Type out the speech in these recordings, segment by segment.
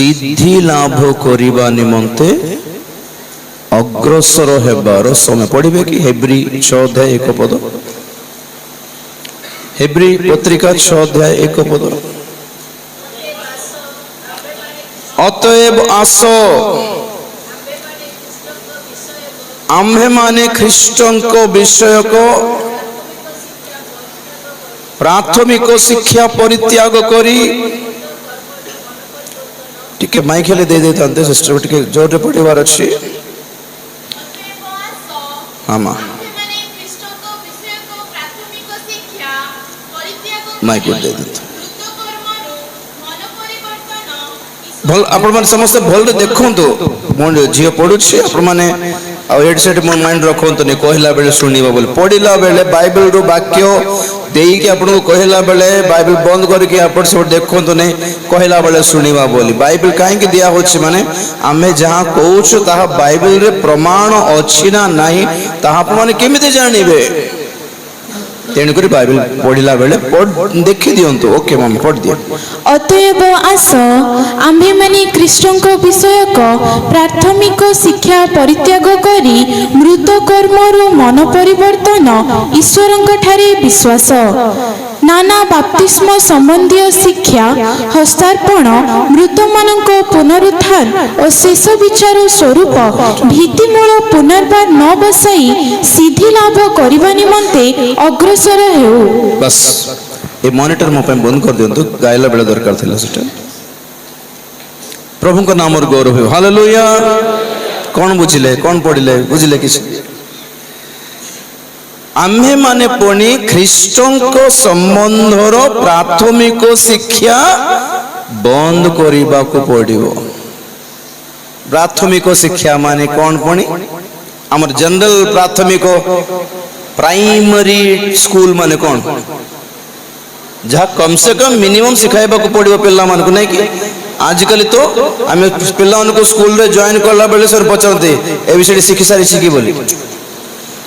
सिद्धि लाभ करिबा निमंते अग्रसर हेबार समय पढ़िबे कि हेब्री 6 अध्याय 1 पद हेब्री पत्रिका 6 अध्याय 1 पद अतएव आसो आम्भे माने ख्रीष्टंक विषय को प्राथमिक शिक्षा परित्याग करी टिके माइक हेले दे देते सिस्टर टिके जोर पढ़िबार अछि आमा माइक दे देते भल आपण माने समस्त भल देखंतु मोन झियो पढुछि आपण माने आ हेडसेट मोर माइंड रखंतु ने कहला बेले सुनिबा बोल पढिला बेले बाइबल रो वाक्य देई के आपण को कहला बेले बाइबल बंद करके आपण सब देखंतु ने कहला बेले सुनिबा बोली बाइबल काहे के दिया होछि माने आमे जहां कहूछु ताहा बाइबल रे प्रमाण अछि ना नाही ताहा आपण माने केमिते जानिबे तेणु करी बाइबल पढ़िला बेले देखि दियंतु ओके मम्मी पढ़ दियो अतएव आस आम्भे माने ख्रीष्टंक विषय को प्राथमिक शिक्षा परित्याग करी मृत कर्मरु मन परिवर्तन ईश्वरंक ठारे विश्वास नाना बाप्तिस्म संबंधी शिक्षा हस्तार्पण मृत मानक पुनरुत्थान और शेष विचार स्वरूप भित्तिमूल पुनर्बार न बसाई सिद्धि लाभ करिबा निमंते अग्रसर हेउ बस ए मॉनिटर मो पे बंद कर दियंतु गायला बेले दरकार थिला सेटा प्रभु को नाम और गौरव हो हालेलुया कौन बुझिले कौन पढ़िले बुझिले किछ आम्हे माने पुणी ख्रीष्टंक संबंधर प्राथमिक शिक्षा बंद करिबा को पड़िबो प्राथमिक शिक्षा माने कौन पुणी हमर जनरल प्राथमिक प्राइमरी स्कूल माने कौन जहाँ कम से कम मिनिमम सिखाइबा को पड़िबो पिल्ला मान को नहीं कि आजकल तो आमे पिल्ला को स्कूल रे जॉइन करला बेले सर पचरते एबीसीडी शिखि सारी शिखि बोली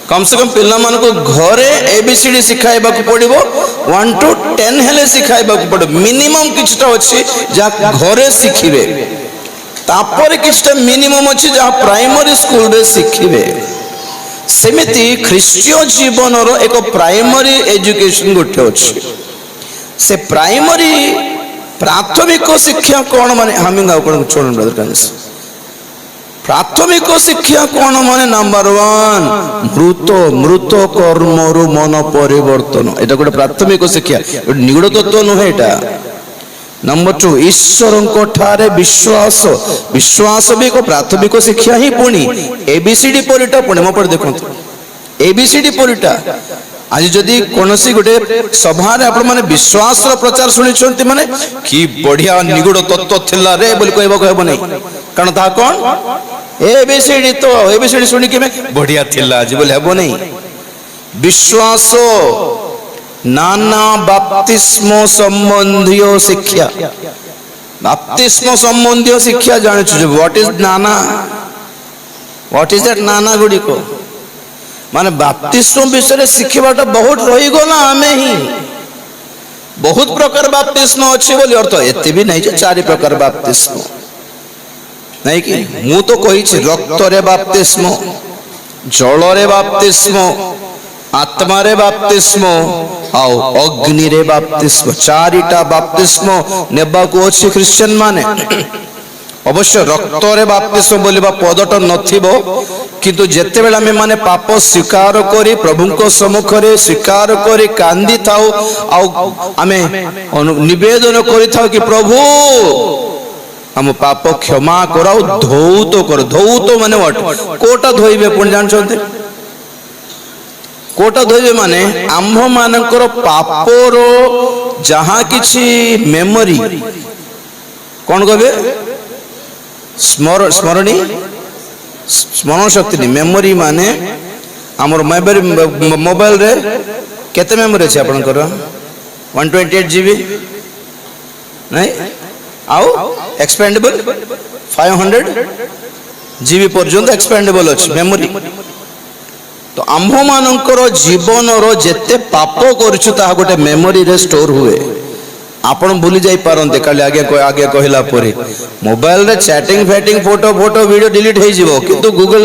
कम से कम पिल्ला मान को घरे एबीसीडी सिखाइबा को पड़िबो 1 to 10 हेले सिखाइबा को पड़ो मिनिमम किछटा अछि जा घरे सिखिबे तापर किछटा मिनिमम अछि जा प्राइमरी स्कूल रे सिखिबे सेमिति ख्रीष्टीय जीवन रो एक प्राइमरी एजुकेशन गोटे अछि से प्राइमरी प्राथमिक शिक्षा कौन माने हमिंग आउ छोड़ ब्रदर कांस प्राथमिक शिक्षा कौन माने नंबर 1 मृत कर्मरु मन परिवर्तन एटा गोटे प्राथमिक शिक्षा निगुड़ तत्व नुहे एटा नंबर 2 ईश्वरंक ठारे विश्वास विश्वास भी एक प्राथमिक शिक्षा ही पुणी एबीसीडी परिटा पुणी मो पर देखंतु एबीसीडी परिटा आज जदि कोनसी गोटे सभा रे आपण माने विश्वास रो प्रचार सुनि छंती माने की बढ़िया निगुड़ तत्व थिला रे बोली कहबो कहबो नै कारण ता कोन एबीसीडी तो एबीसीडी सुनि के बढ़िया थिला आज बोले हबो नै विश्वास नाना बाप्तिस्म संबंधी शिक्षा बाप्तिस्म संबंधी शिक्षा जाने छु what is Nana what is that नाना गुडी को माने बाप्तिस्म विषय शिखबाटा बहुत रही गला आमे ही बहुत प्रकार बाप्तिस्म अछि बोली अर्थ एते भी नहीं जे 4 प्रकार बाप्तिस्म नहीं कि मु तो कहि छी रक्त रे बाप्तिस्म जल रे बाप्तिस्म आत्मा रे बाप्तिस्म आउ अग्नि रे बाप्तिस्म 4टा बाप्तिस्म नेबा को अछि क्रिश्चियन माने अवश्य रक्त रे बाप्तिस्म बोलिबा पदट नथिबो किंतु जेते बेला में माने पाप स्वीकार करी प्रभु को सम्मुख रे स्वीकार करी कांदी थाउ आ आमे निवेदन करि थाउ कि प्रभु हम पाप क्षमा कराओ धौत माने व्हाट कोटा धोइबे पुन जान छथि कोटा धोइबे माने आम्भ मानकर पापरो जहां किछि मेमोरी कोन कहबे स्मरणी स्मरण शक्ति नहीं मेमोरी माने हमर मोबाइल रे केते मेमोरी छै आपनकर 128 GB नहीं आउ एक्सपेंडेबल 500 GB पर्यंत एक्सपेंडेबल अछि मेमोरी तो आम्भ मानकर जीवन रो जेते पाप करछु ता गोटे मेमोरी रे स्टोर हुए ଆପଣ ଭୁଲି ଯାଇ ପାରନ୍ତି କାଲି ଆगे କହିଲା ପରେ ମୋବାଇଲରେ ଚାଟିଂ ଫ୍ୟାଟିଂ ଫଟୋ ଭିଡ଼ିଓ ଡିଲିଟ୍ ହେଇଯିବ, କିନ୍ତୁ ଗୁଗଲ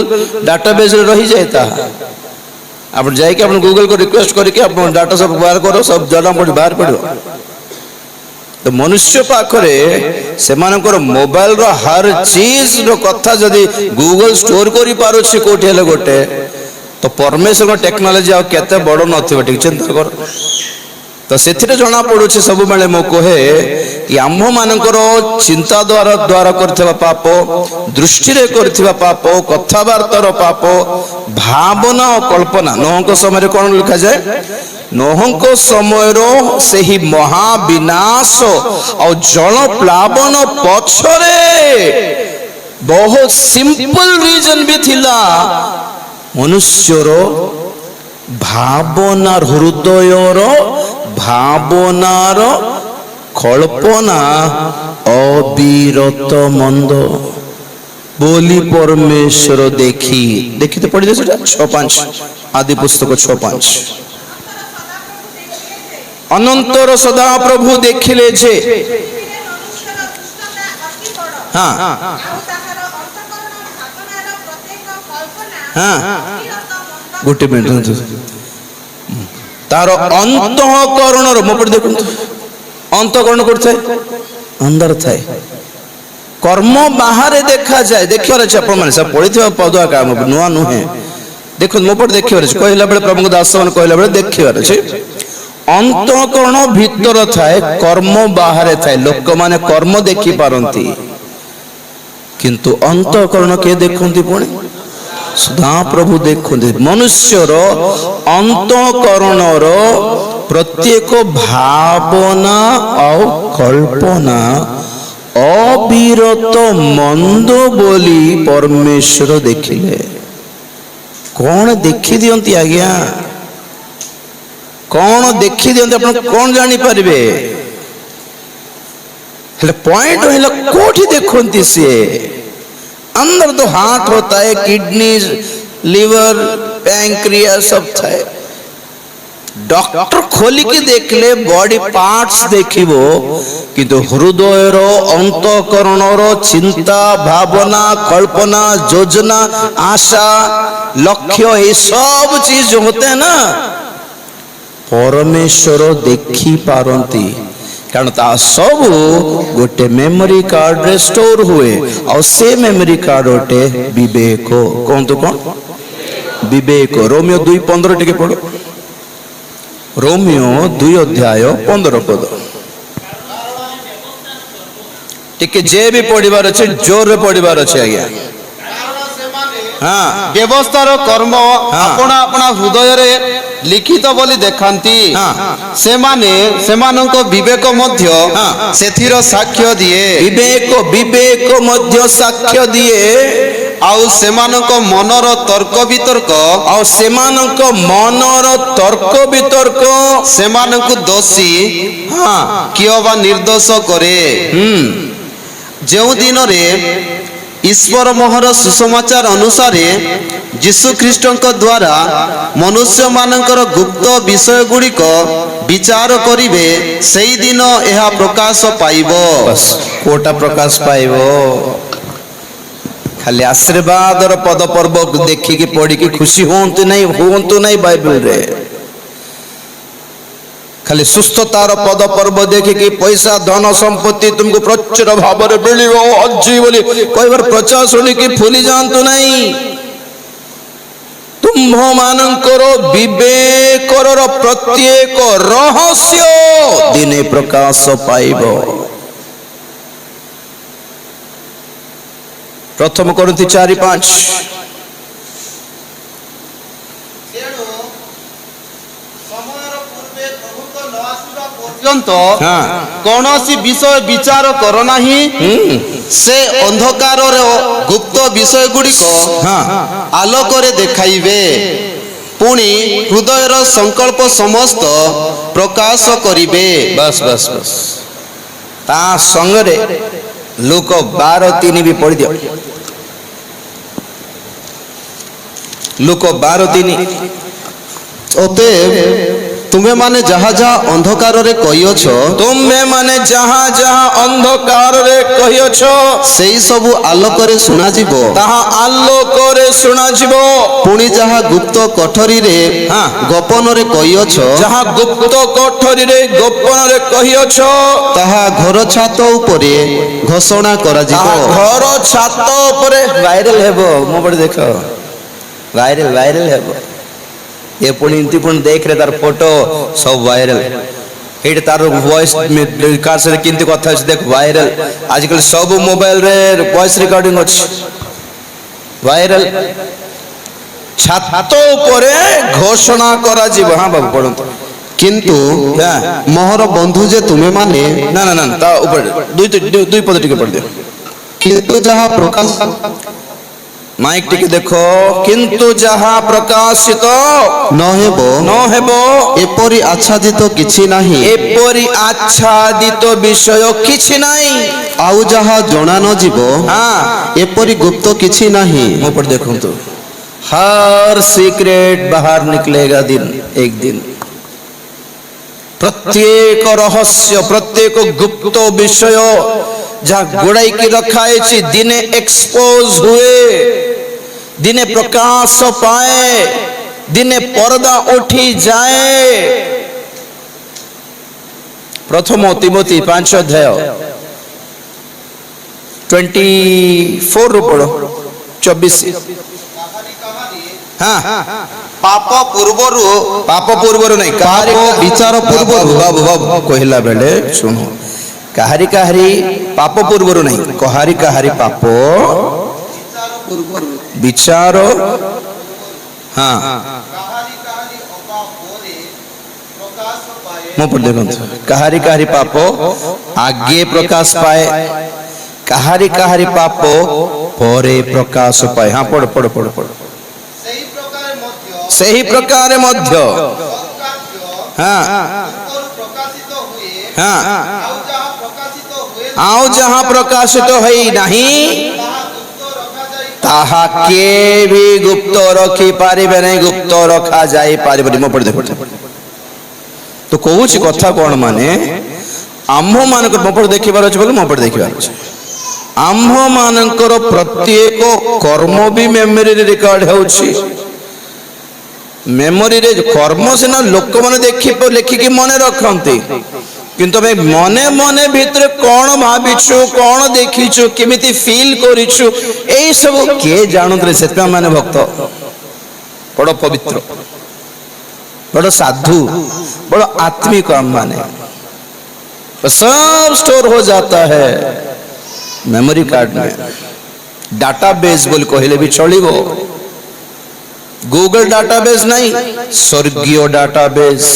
ଡାଟାବେସରେ ରହିଯାଏ ତାହା। ଆପଣ ଯାଇକି ଆପଣ ଗୁଗଲକୁ ରିକ୍ୱେଷ୍ଟ କରିକି ଆପଣ ଡାଟା ସବୁ ବାହାର କର, ସବୁ ଜଣା ପଡ଼ି ବାହାର ପଡ଼ିବ। ତ ମନୁଷ୍ୟ ପାଖରେ ସେମାନଙ୍କର ମୋବାଇଲର ହର ଚିଜର କଥା ଯଦି ଗୁଗଲ ଷ୍ଟୋର କରିପାରୁଛି କୋଉଠି ହେଲେ ଗୋଟେ, ତ ପରମେଶ୍ୱରଙ୍କ ଟେକ୍ନୋଲୋଜି ଆଉ କେତେ ବଡ଼ ନଥିବ, ଟିକେ ଚିନ୍ତା କର। ତ ସେଥିରେ ଜଣା ପଡୁଛି ସବୁବେଳେ ମୁଁ କହେ କି ଆମ୍ଭମାନଙ୍କର ଚିନ୍ତା ଦ୍ୱାରା କରିଥିବା ପାପ, ଦୃଷ୍ଟିରେ କରିଥିବା ପାପ, କଥାବାର୍ତ୍ତାର ପାପ, ଭାବନା ଓ କଳ୍ପନା। ନୋହଙ୍କ ସମୟରେ କଣ ଲେଖାଯାଏ? ନୋହଙ୍କ ସମୟର ସେହି ମହାବିନାଶ ଆଉ ଜଳ ପ୍ଲାବନ ପଛରେ ବହୁତ ସିମ୍ପଲ ରିଜନ ବି ଥିଲା। ମନୁଷ୍ୟର ଭାବନାର, ହୃଦୟର ଭାବନାର କଳ୍ପନା ଅବିରତ ମନ୍ଦ ବୋଲି ପରମେଶ୍ୱର ଦେଖିତେ ପଡ଼ିದೆ ସେଟା 6:5 ଆଦି ପୁସ୍ତକ 6:5। ଅନନ୍ତର ସଦାପ୍ରଭୁ ଦେଖିଲେ ଯେ ଗୋଟେ ମିନିଟ, ତାର ଅନ୍ତଃକରଣର ମୋ ପଟେ ଦେଖନ୍ତୁ, ଅନ୍ତଃକରଣ କରୁଥାଏ ଅନ୍ଧାର ଥାଏ, କର୍ମ ବାହାରେ ଦେଖାଯାଏ। ଦେଖିବାର ଅଛି ଆପଣମାନେ ସବୁ ପଢିଥିବା ପଦ କାମ ନୂଆ ନୁହେଁ। ଦେଖନ୍ତୁ ମୋ ପଟେ ଦେଖିବାର ଅଛି, କହିଲା ବେଳେ ପ୍ରଭୁଙ୍କ ଦାସମାନେ କହିଲା ବେଳେ ଦେଖିବାର ଅଛି। ଅନ୍ତଃକରଣ ଭିତର ଥାଏ, କର୍ମ ବାହାରେ ଥାଏ। ଲୋକମାନେ କର୍ମ ଦେଖି ପାରନ୍ତି, କିନ୍ତୁ ଅନ୍ତଃକରଣ କିଏ ଦେଖନ୍ତି? ପୁଣି ସଦାପ୍ରଭୁ ଦେଖନ୍ତି। ମନୁଷ୍ୟର ଅନ୍ତଃକରଣର ପ୍ରତ୍ୟେକ ଭାବନା ଆଉ କଳ୍ପନା ଅବିରତ ମନ୍ଦ ବୋଲି ପରମେଶ୍ୱର ଦେଖିଲେ। କଣ ଦେଖି ଦିଅନ୍ତି ଆଜ୍ଞା? କଣ ଦେଖି ଦିଅନ୍ତି? ଆପଣ କଣ ଜାଣିପାରିବେ? ହେଲେ पॉइंट है कोठी देखती सी अंदर तो हार्ट होता है, किडनी, लिवर, पैंक्रियास सब था। डॉक्टर खोली की देख ले बॉडी पार्ट्स देखिबो किंतु हृदयर अंतःकरणर चिंता भावना कल्पना योजना आशा लक्ष्य ये सब चीज जो होते हैं ना परमेश्वर देखी पारंती कारण ता सब गोटे मेमोरी कार्ड रे स्टोर हुए और से मेमोरी कार्ड ओटे विवेक कौन तो कौन विवेक। रोमियो 2:15 टिके पढ़ो। रोमियो 2:15 पद टिके जे भी पढ़िबार अछि जोर रे पढ़िबार अछि आज्ञा। हाँ व्यवस्थार कर्म अपना अपना हृदय रे लिखित बोली देखांती सेमाने सेमानंको विवेक मध्य सेथिर साक्ष्य दिए विवेक मध्य साक्ष्य दिए आउ सेमानंको मनर तर्क वितर्क और सेमानंको मनर तर्क वितर्क सेमानंको दोषी कियो बा निर्दोष करे। जेउ दिन रे ईश्वर मोहर सुसमाचार अनुसार जीशु ख्रीष्टଙ୍କ द्वारा मनुष्य मानकर गुप्त विषय गुड़िक विचार करिवे सेई दिन एहा प्रकाश पाइबो। कोटा प्रकाश पाइबो खाली आशीर्वाद और पद पर्व देखिकी पढ़िकी खुशी होंतु नहीं बाइबल रे खाली सुस्थतार पद पर्व देखिकी पैसा धन संपत्ति तुमको प्रचुर भाव में मिलिबो अजी बोली कहबार प्रचार शुनिकी फुली जातु नहीं। तुम्भ मानकर विवेकर प्रत्येक रहस्य दिने प्रकाश पाइबो। प्रथम कोरिन्थी 4:5 कौनसी विषय विचार कर नाही से अंधकार गुप्त विषय गुड़िक आलोक रे देखाइबे पुणी हृदयर संकल्प समस्त प्रकाश करिबे। बस बस बस ता संगरे लोक 12:3 भी पढ़ दियो। लोक 12:3 अतएव ତୁମେ ମାନେ ଯାହା ଯାହା ଅନ୍ଧକାରରେ କହିଅଛ ତୁମେ ମାନେ ଯାହା ଯାହା ଅନ୍ଧକାରରେ କହିଅଛ ସେଇ ସବୁ ଆଲୋକରେ ଶୁଣାଯିବ। ତାହା ଆଲୋକରେ ଶୁଣାଯିବ। ପୁଣି ଯାହା ଗୁପ୍ତ କୋଠରୀରେ ହଁ। ଗୋପନରେ କହିଅଛ ଯାହା ଗୁପ୍ତ କୋଠରୀରେ ଗୋପନରେ କହିଅଛ ତାହା ଘର ଛାତ ଉପରେ ଘୋଷଣା କରାଯିବ। ତାହା ଘର ଛାତ ଉପରେ ଭାଇରାଲ ହେବ। ମୋ ପଟେ ଦେଖ, ଭାଇରାଲ ହେବ। ये पुणी इनती पुणी देख रहे तार फोटो सब वायरल एटे तार वॉइस कार से किंती कथा अछि देख वायरल आजकल सब मोबाइल रे वॉइस रिकॉर्डिंग अछि वायरल छात ऊपर घोषणा करा जीव। हां बाबू पढंतु। କିନ୍ତୁ मोहर बंधु जे तुमे माने ना ना ना ता ऊपर दुई पद टिके पढ दे। କିନ୍ତୁ ଯାହା ପ୍ରକାଶ माइक टिके देखो किंतु जहा प्रकाशित ନ ହେବ न हेबो ଏପରି ଆଚ୍ଛାଦିତ କିଛି ନାହିଁ। एपरि आच्छादित विषय किछि नाही। ଆଉ ଯାହା ଜଣା ନ ଯିବ हां ଏପରି ଗୁପ୍ତ କିଛି ନାହିଁ। मुंह पर देखो तो हर सीक्रेट बाहर निकलेगा दिन एक दिन। प्रत्येक रहस्य प्रत्येक गुप्त विषय जहाँ गुड़ाई की रखा है दिने एक्सपोज हुए दिने प्रकाश पाए दिने पर्दा उठी जाए। प्रथम तिमोथी 5 अध्याय 24 ରୁ ପଢ 24। हाँ ପାପ ପୂର୍ବରୁ नहीं ପାପ ବିଚାର ପୂର୍ବରୁ बाबू बाबू कहला बेले सुनो काहारी काहारी पाप पूर्वरु नहीं कहारी काहारी पाप विचार। हाँ मो पर देखो काहारी काहारी पाप आगे प्रकाश पाए काहारी काहारी पाप परे प्रकाश पाए। हाँ पढ़ पढ़ पढ़ पढ़ सही प्रकार मध्य हाँ हाँ आउ जहाँ प्रकाशित होई नहीं ताहा के भी गुप्त रखी पारिबे नहीं गुप्त रखा जाई पारिबे। मो पढ़ देखो तो कहूची कथा कौन माने आम्भ मानक मो पढ़ देखिबार अछि बोले मो पढ़ देखिबार अछि। आम्भ मानकर प्रत्येक कर्म भी मेमोरी रे रिकॉर्ड होउची। मेमोरी रे कर्म सिना लोक माने देखि लेखिकी मने रखंती किंतु भाई मने मने भीतर कौन भाविछु कौन देखिछु केमिति फील करिछु एई सब के जानतरे सेता माने भक्त बड़ पवित्र बड़ साधु बड़ आत्मिक माने सब स्टोर हो जाता है मेमोरी कार्ड में। डाटाबेस बोल कहले भी चलिबो। गूगल डाटाबेस नहीं स्वर्गीय डाटाबेस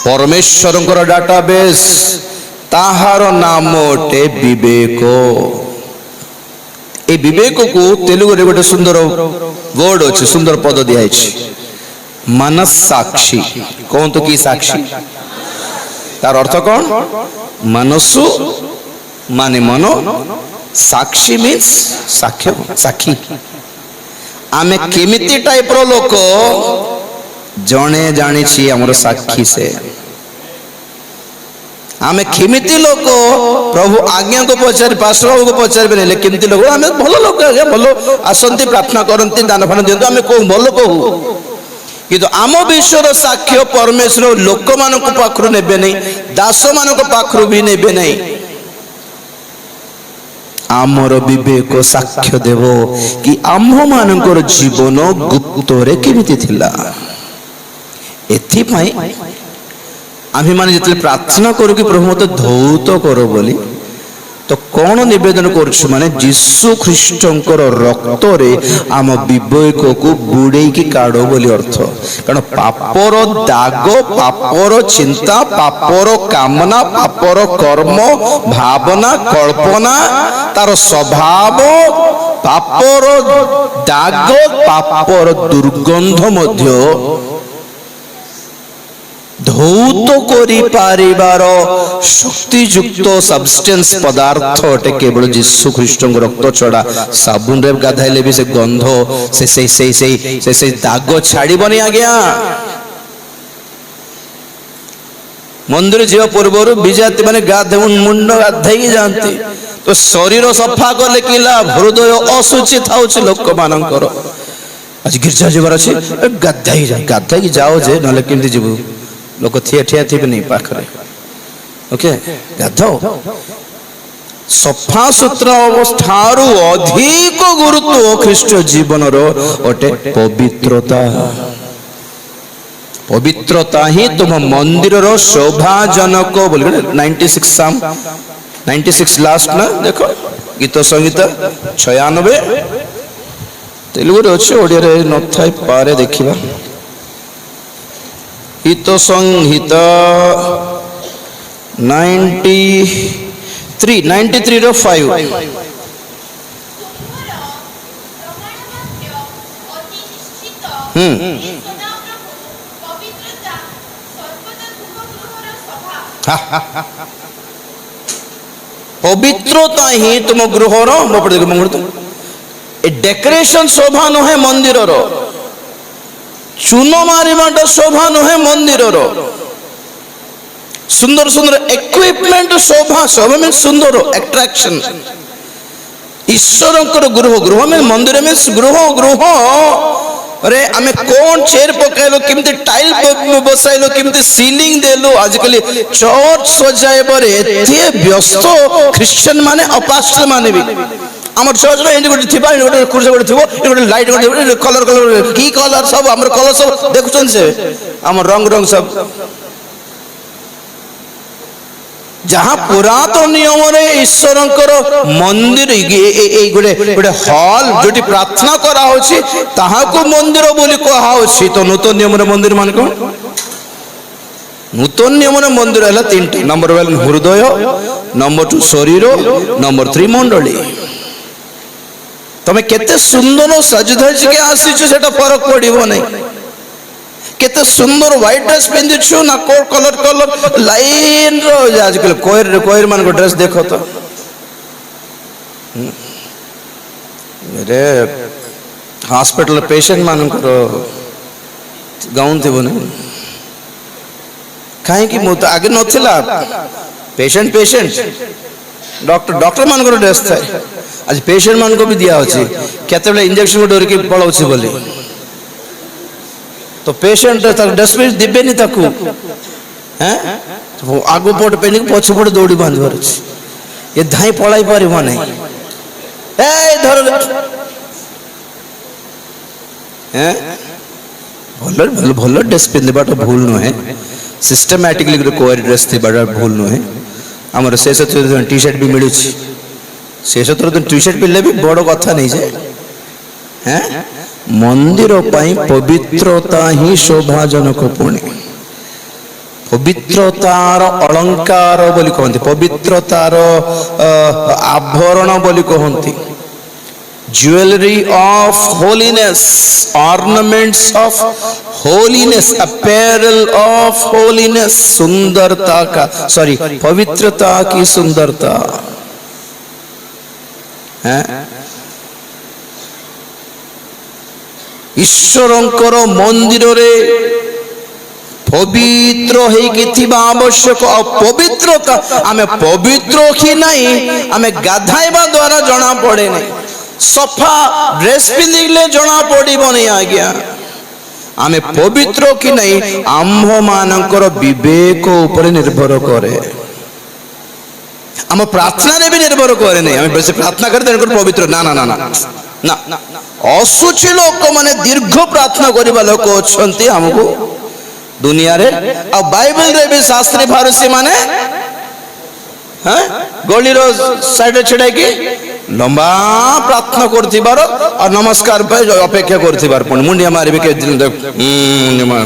परमेश्वर डाटाबेस ताहार नाम अटे विवेक। ए विवेक को तेलुगु रे गोटे सुंदर वर्ड अच्छे सुंदर पद दिया मनस साक्षी। कौन तो की साक्षी तार अर्थ कौन मनसु माने मनो साक्षी मीन्स साक्ष्य साक्षी। आमे केमिति टाइप रो लोक जणे जानी छी हमर साक्षी से आमे केमिति लोक प्रभु आज्ञा को पचार पास्टर बाबू को पचार बेले केमिति लोक आमे भलो लोक आज्ञा भलो आसंती प्रार्थना करंती दान फान दियंतु आमे को भलो कहू किंतु आम विश्वर साक्ष्य परमेश्वर लोक मानक पाखरु नेबे नहीं दास मानक पाखरु भी नेबे नहीं। आमर विवेक साक्ष्य देव कि आम मानकर जीवन गुप्त रे केमिति थिला। एथि पई आम्ही माने जते प्रार्थना करू कि प्रभु मते धौत करो बोली तो कौन निवेदन करछु माने यीशु ख्रीष्टंकर रक्त रे आम विवेक को बुड़े की काढो बोली अर्थ। कारण पापर दाग पापर चिंता पापर कामना पापर कर्म भावना कल्पना तार स्वभाव पापर दाग पापर दुर्गंध मध्य धौत करि पारिबार शक्तियुक्त सब्सटेंस पदार्थ अटे केवल यीशु ख्रीष्ट रक्त छड़ा साबुन रे गाधाइले भी से गंध से दाग छाड़ीबनी आज्ञा मंदिर जीवा पूर्व विजाति माने गाधे मुंड गाधेई जाती तो शरीर सफा कले कि लाभ हृदय असुचि थाउछि लोक मानकर आज गिरजा जीवार अछि गाधेई जाओ जे नले केमति जीवु लोक थिया ठिया थिबे नहीं पाखरे ओके गाधो सफा सुतरा अवस्थारू अधिक गुरुत्व ख्रीष्ट जीवन रो अटे पवित्रता पवित्रता ही तुम मंदिर रो शोभाजनक बोल 96 साम 96 लास्ट ना देखो गीत संगीत 96 तेलुगु रे अछि ओडिया रे न थाई पारे देखिबा गीत संगीत 93 रो 5 पवित्रता ही तुम गृहर डेकोरेशन शोभा नुहे मंदिर चून मारिबाटा शोभा नुहे मंदिर सुंदर सुंदर इक्विपमेंट शोभा शोभा मीन सुंदर अट्रैक्शन ईश्वर गृह गृह में मंदिर में गृह गृह अरे आमे कौन चेयर पकाइलो किमती टाइल बसाइलो किमती सीलिंग देलो आजकल चर्च सजाए बरे एते व्यस्त क्रिश्चियन माने अपास्टल माने भी हमर चर्च रे एंडी गोटे थिबा एंडी गोटे कुर्सी गोटे थिबो एंडी गोटे लाइट गोटे कलर कलर की कलर सब हमर कलर सब देखुछन से हमर रंग रंग सब जहाँ पुरातन नियम रे ईश्वर मंदिर गोटे गोटे हॉल जो प्रार्थना करा होछि ताहा को मंदिर बोली कहा होछि तो नूतन नियम रे मंदिर मान को नूतन नियम रे मंदिर हला तीनटा नंबर 1 हृदय नंबर 2 शरीर नंबर 3 मंडली तमे केते सुंदर सज धज के आसीछ सेटा फरक पड़िबो नै केते सुंदर व्हाइट ड्रेस पिंधि छु ना को कलर कलर लाइन रो आजकल कोयर मान को ड्रेस देखो तो मेरे हॉस्पिटल पेशेंट मान को गाउन थी बने काहे कि मो तो आगे नथिला पेशेंट डॉक्टर मान को ड्रेस था आज पेशेंट मान को भी दिया होछि केते बेले इंजेक्शन को डर के पळौछि बोली तो पेशेंट डस्टबिन दिबे नहीं ताकू हैं तो आगो पट पेनी पछ पट दौड़ी बांधवर अछि ये धाई पळाई परिबो नहीं ए धर हैं भल भल ड्रेस पिंधबाटा भूल न है सिस्टमैटिकली कोयर ड्रेस थी बड़ा भूल न है हमर शेष टी शर्ट भी मिलु छी शेष टी शर्ट पिले भी बड़ कथा नहीं जे हैं मंदिर पाई पवित्रता ही शोभाजनक पुणे पवित्रतार अलंकार बोली कहते पवित्रतार आभरण बोली कहते jewellery of holiness ornaments of holiness apparel of holiness सुंदरता का सॉरी पवित्रता की सुंदरता है ईश्वरंकर मंदिर रे पवित्र आवश्यक पवित्रता आमे पवित्र कि नहीं आमे गाधाइबा द्वारा जना पड़े नहीं सफा ड्रेस पिंधिले जना पड़िबो नहीं आज्ञा आमे पवित्र कि नहीं आम्भ मानकर विवेक ऊपर निर्भर करे आम प्रार्थना रे भी निर्भर करे नहीं आमे बेसी प्रार्थना करते पवित्र ना ना ना ना ना असुचि लोक माने दीर्घ प्रार्थना करिबा लोक अछंती हमको दुनिया रे आ बाइबल रे भी शास्त्री फारसी माने हैं गोली रो साइड छड़ाई की लंबा प्रार्थना करथिबार और नमस्कार पे अपेक्षा करथिबार पुन मुंडिया मारिबे के दिन देख मुंडिया मार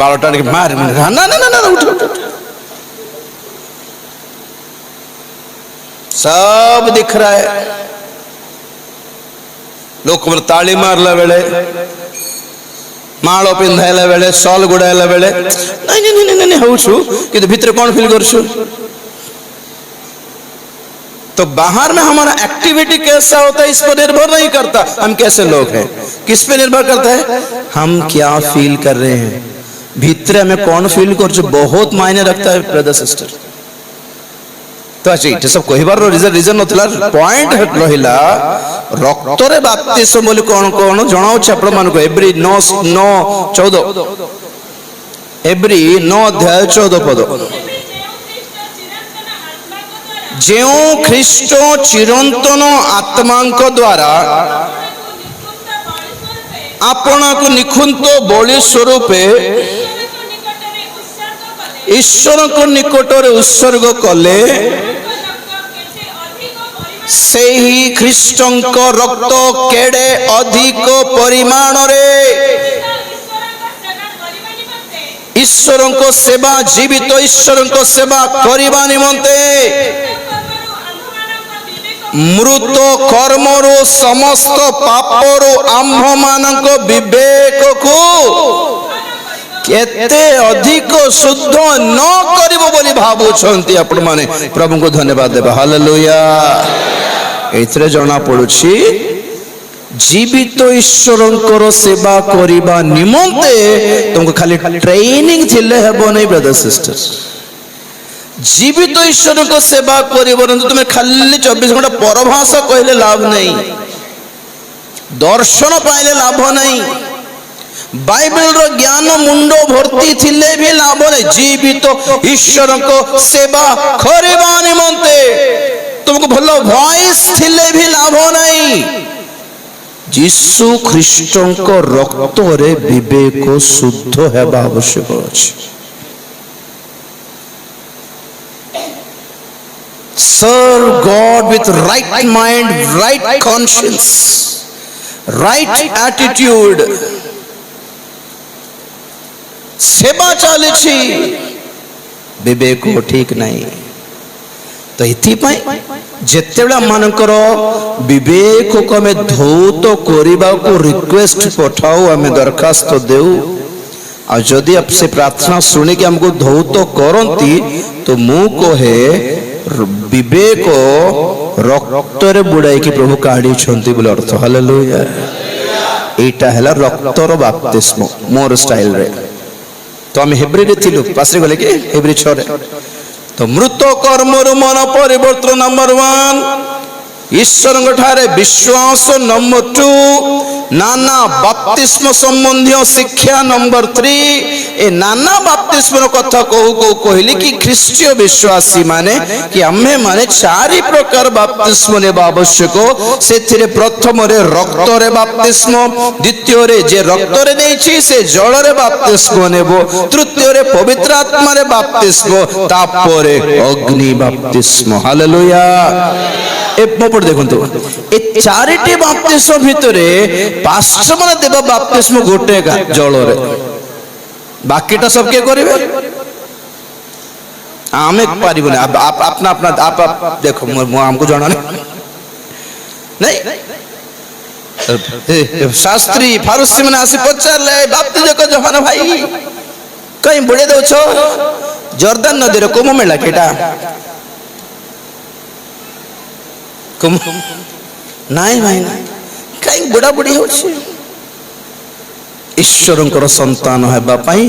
बालटा के मार ना ना ना ना उठ सब दिख रहा है लोक ताली मारला बेले मालो पिंधाइला बेले शॉल गुड़ाइला बेले नहीं नहीं नहीं नहीं होछु कि भीतर कौन फील करछु तो बाहर में हमारा एक्टिविटी कैसा होता है इस पर निर्भर नहीं करता हम कैसे लोग हैं किस पे निर्भर करता है हम क्या फील कर रहे हैं ଭିତରେ ଆମେ କଣ ଫିଲ୍ କରୁଛୁ ବହୁତ ମାଇନେ ରଖତା है ब्रदर सिस्टर। ତ ଆଜି ଏଠି ସବୁ କହିବାର ରିଜନ ନଥିଲା, ପଏଣ୍ଟ ରହିଲା ରକ୍ତରେ ବାପ୍ତିସ୍ମ ବୋଲି କଣ କଣ ଜଣାଉଛି ଆପଣ ମାନଙ୍କୁ। ଏବ୍ରି 9:14 ଏବ୍ରି 9:14 ଯେଉଁ ଖ୍ରୀଷ୍ଟ ଚିରନ୍ତନ ଆତ୍ମାଙ୍କ ଦ୍ୱାରା ଆପଣଙ୍କୁ ନିଖୁନ୍ତ ବଳି ସ୍ୱରୂପେ ଈଶ୍ୱରଙ୍କ ନିକଟରେ ଉତ୍ସର୍ଗ କଲେ, ସେହି ଖ୍ରୀଷ୍ଟଙ୍କ ରକ୍ତ କେଡ଼େ ଅଧିକ ପରିମାଣରେ ଈଶ୍ୱରଙ୍କ ସେବା, ଜୀବିତ ଈଶ୍ୱରଙ୍କ ସେବା କରିବା ନିମନ୍ତେ ମୃତ କର୍ମରୁ ସମସ୍ତ ପାପରୁ ଆମ୍ଭମାନଙ୍କ ବିବେକକୁ କେତେ ଅଧିକ ଶୁଦ୍ଧ ନ କରିବ ବୋଲି ଭାବୁଛନ୍ତି ଆପଣମାନେ। ପ୍ରଭୁଙ୍କୁ ଧନ୍ୟବାଦ ଦେବା। ହାଲେଲୁୟା। ଏଥିରେ ଜଣା ପଡୁଛି ଜୀବିତ ଈଶ୍ୱରଙ୍କର ସେବା କରିବା ନିମନ୍ତେ ତୁମକୁ ଖାଲି ଟ୍ରେନିଂ ଥିଲେ ହେବ ନାହିଁ ବ୍ରଦର ସିଷ୍ଟର। ଜୀବିତ ଈଶ୍ୱରଙ୍କ ସେବା କରିବ, ତୁମେ ଖାଲି 24 ଘଣ୍ଟା ପରଭାଷ କହିଲେ ଲାଭ ନାହିଁ, ଦର୍ଶନ ପାଇଲେ ଲାଭ ନାହିଁ, ବାଇବେଲର ଜ୍ଞାନ ମୁଣ୍ଡ ଭର୍ତ୍ତି ଥିଲେ ବି ଲାଭ ନାହିଁ। ଜୀବିତ ଈଶ୍ୱରଙ୍କ ସେବା କରିବା ନିମନ୍ତେ ତୁମକୁ ଭଲ ଭଏସ ଥିଲେ ବି ଲାଭ ନାହିଁ। ଯୀଶୁ ଖ୍ରୀଷ୍ଟଙ୍କ ରକ୍ତରେ ବିବେକ ଶୁଦ୍ଧ ହେବା ଆବଶ୍ୟକ ଅଛି। Serve God with right mind, right conscience, right attitude। सेवा ଚାଲିଛି, ବିବେକ ଠିକ ନାହିଁ। ତ ଏଥିପାଇଁ ଯେତେବେଳେ ଆମମାନଙ୍କର ବିବେକକୁ ଆମେ ଧୌତ କରିବାକୁ ରିକ୍ୱେଷ୍ଟ ପଠାଉ, ଆମେ ଦରଖାସ୍ତ ଦେଉ, ଆଉ ଯଦି ସେ ପ୍ରାର୍ଥନା ଶୁଣିକି ଆମକୁ ଧୌତ କରନ୍ତି, ତ ମୁଁ କହେ ବିବେକ ରକ୍ତରେ ବୁଡ଼ାଇକି ପ୍ରଭୁ କାଢିଛନ୍ତି ବୋଲି ଅର୍ଥ। ହାଲେଲୁୟା। ଏଇଟା ହେଲା ରକ୍ତର ବାପ୍ତିସ୍ମ ମୋର ଷ୍ଟାଇଲରେ। ତ ଆମେ ହେବ୍ରିରେ ଥିଲୁ, ପାଶରେ ଗଲେ କି ହେବ୍ରି 6ରେ। ତ ମୃତ କର୍ମରୁ ମନ ପରିବର୍ତ୍ତନ ନମ୍ବର 1, ଈଶ୍ୱରଙ୍କ ଠାରେ ବିଶ୍ୱାସ ନମ୍ବର 2, ନାନା ବାପ୍ତିସ୍ମ ସମ୍ବନ୍ଧୀୟ ଶିକ୍ଷା ନମ୍ବର 3। ଏ ନାନା ବାପ୍ତିସ୍ମର କଥା କହୁ କହୁ କହିଲି କି ଖ୍ରୀଷ୍ଟୀୟ ବିଶ୍ୱାସୀ ମାନେ କି ଆମେ ମାନେ 4 ପ୍ରକାର ବାପ୍ତିସ୍ମ ନେବା ଆବଶ୍ୟକ। ସେଥିରେ ପ୍ରଥମରେ ରକ୍ତରେ ବାପ୍ତିସ୍ମ, ଦ୍ୱିତୀୟରେ ଯେ ରକ୍ତରେ ଦେଇଛି ସେ ଜଳରେ ବାପ୍ତିସ୍ମ ନେବ, ତୃତୀୟରେ ପବିତ୍ର ଆତ୍ମାରେ ବାପ୍ତିସ୍ମ, ତାପରେ ଅଗ୍ନି ବାପ୍ତିସ୍ମ। ହାଲେଲୁୟା। ଦେଖନ୍ତୁ ଏ 4ଟି ବାପ୍ତିସ୍ମ ଭିତରେ ପାଷ୍ଟର ମାନେ ଦେବା ବାପ୍ତିସ୍ମ ଗୋଟେ ଜଳରେ, ବାକିଟା ସବୁ କିଏ କରିବେ? ଆମେ ପାରିବୁନି। अपना अपना आप देखो, हमको जाना नहीं। शास्त्री फारूसी मैंने आसी पचारे बाप्तिज को जहाना भाई कहीं बुड़े दौ जर्दान नदी कुंभ मेला केटा नाई भाई ना कहीं बुढ़ा बुढ़ी हो ईश्वर संतान होगापी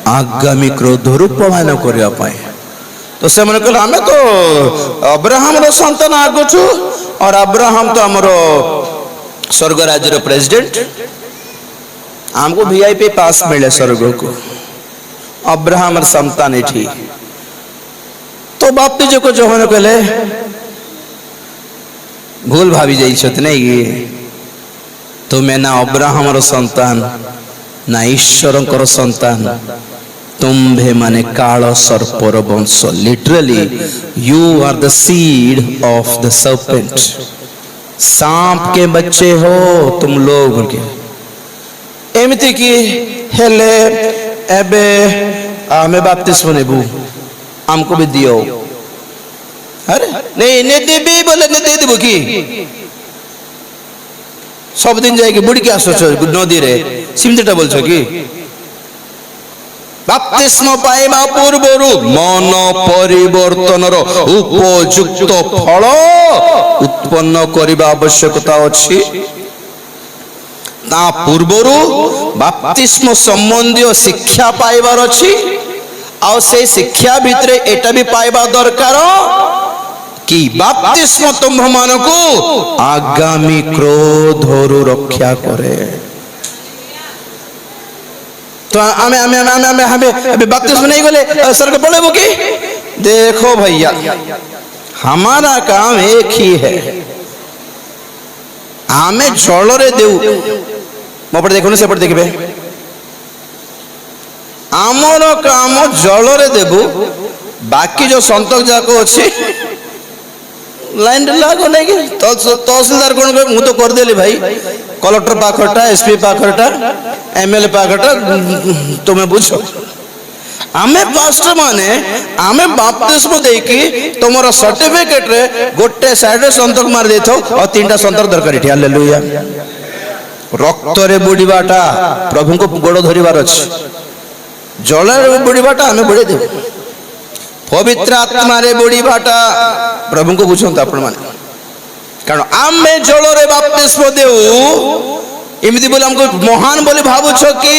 आगामी क्रोधरु पलायन करने। तो से मैंने कहले आम तो अब्राहम संतान आगुचु और अब्राहम तो आमर स्वर्ग राज्य प्रेसिडेंट, आमको वीआईपी पास मिले स्वर्ग को, अब्राहम संतान ये। तो बाप्तिज को जो कहले भूल भावी जाइछत नहीं, तुम्हें ना अब्राहम संतान ना ईश्वर संतान, तुम्भे माने काल सर्पर वंश। Literally you are the seed of the serpent, सांप के बच्चे हो तुम लोग के। एमती की हेले एबे आमे बाप्तिस्म नेबू, हमको भी दियो। अरे नहीं नहीं देबी बोले नहीं दे देबो की सब दिन जाएगी बुड़ी के आसो नदी रे सिमतेटा बोलछो की बाप्तिस्म पाइबा पूर्वरु मन परिवर्तनर उपयुक्त फल उत्पन्न करिबा आवश्यकता अछि। ତା ପୂର୍ବରୁ ବାପ୍ତିସ୍ମ ସମ୍ବନ୍ଧୀୟ ଶିକ୍ଷା ପାଇବାର ଅଛି। ଆଉ ସେଇ ଶିକ୍ଷା ଭିତରେ ଏଟା ବି ପାଇବା ଦରକାର କି ବାପ୍ତିସ୍ମ ତୁମ୍ଭମାନଙ୍କୁ ଆଗାମୀ କ୍ରୋଧରୁ ରକ୍ଷା କରେ। तो हमें हमें हमें हमें हमें अभी बपतिस्मा नहीं बोले स्वर्ग पड़ेबो की? देखो भैया, हमारा काम एक ही है, हमें जलरे देऊ मोपटे देखो ना सेपटे देखबे, आमर काम जलरे देबू, बाकी जो संतक जाको अच्छी लाइन लागो नहीं कि तहसीलदार कौन कह मु तो कर देली भाई, कलेक्टर पाखटा, एसपी पाखटा, एमएलए पाखटा, तुम्हें बुझो आमे पास्टर माने आमे बाप्तिस्म देकी तुमरा सर्टिफिकेट रे गोटे साइड रे संतक मार देथो और तीनटा संतक दरकार इठी। हालेलुया। रक्त रे बुडीबाटा प्रभु को गोड़ धरिबार अछि, जल रे बुडीबाटा आमे बुडे देबो, पवित्र आत्मा रे बुडीबाटा प्रभु को बुझंत आपण माने, कारण आमे जल रे बाप्तिस्म देऊ एमिति बोले हमको महान बोले भावुछ कि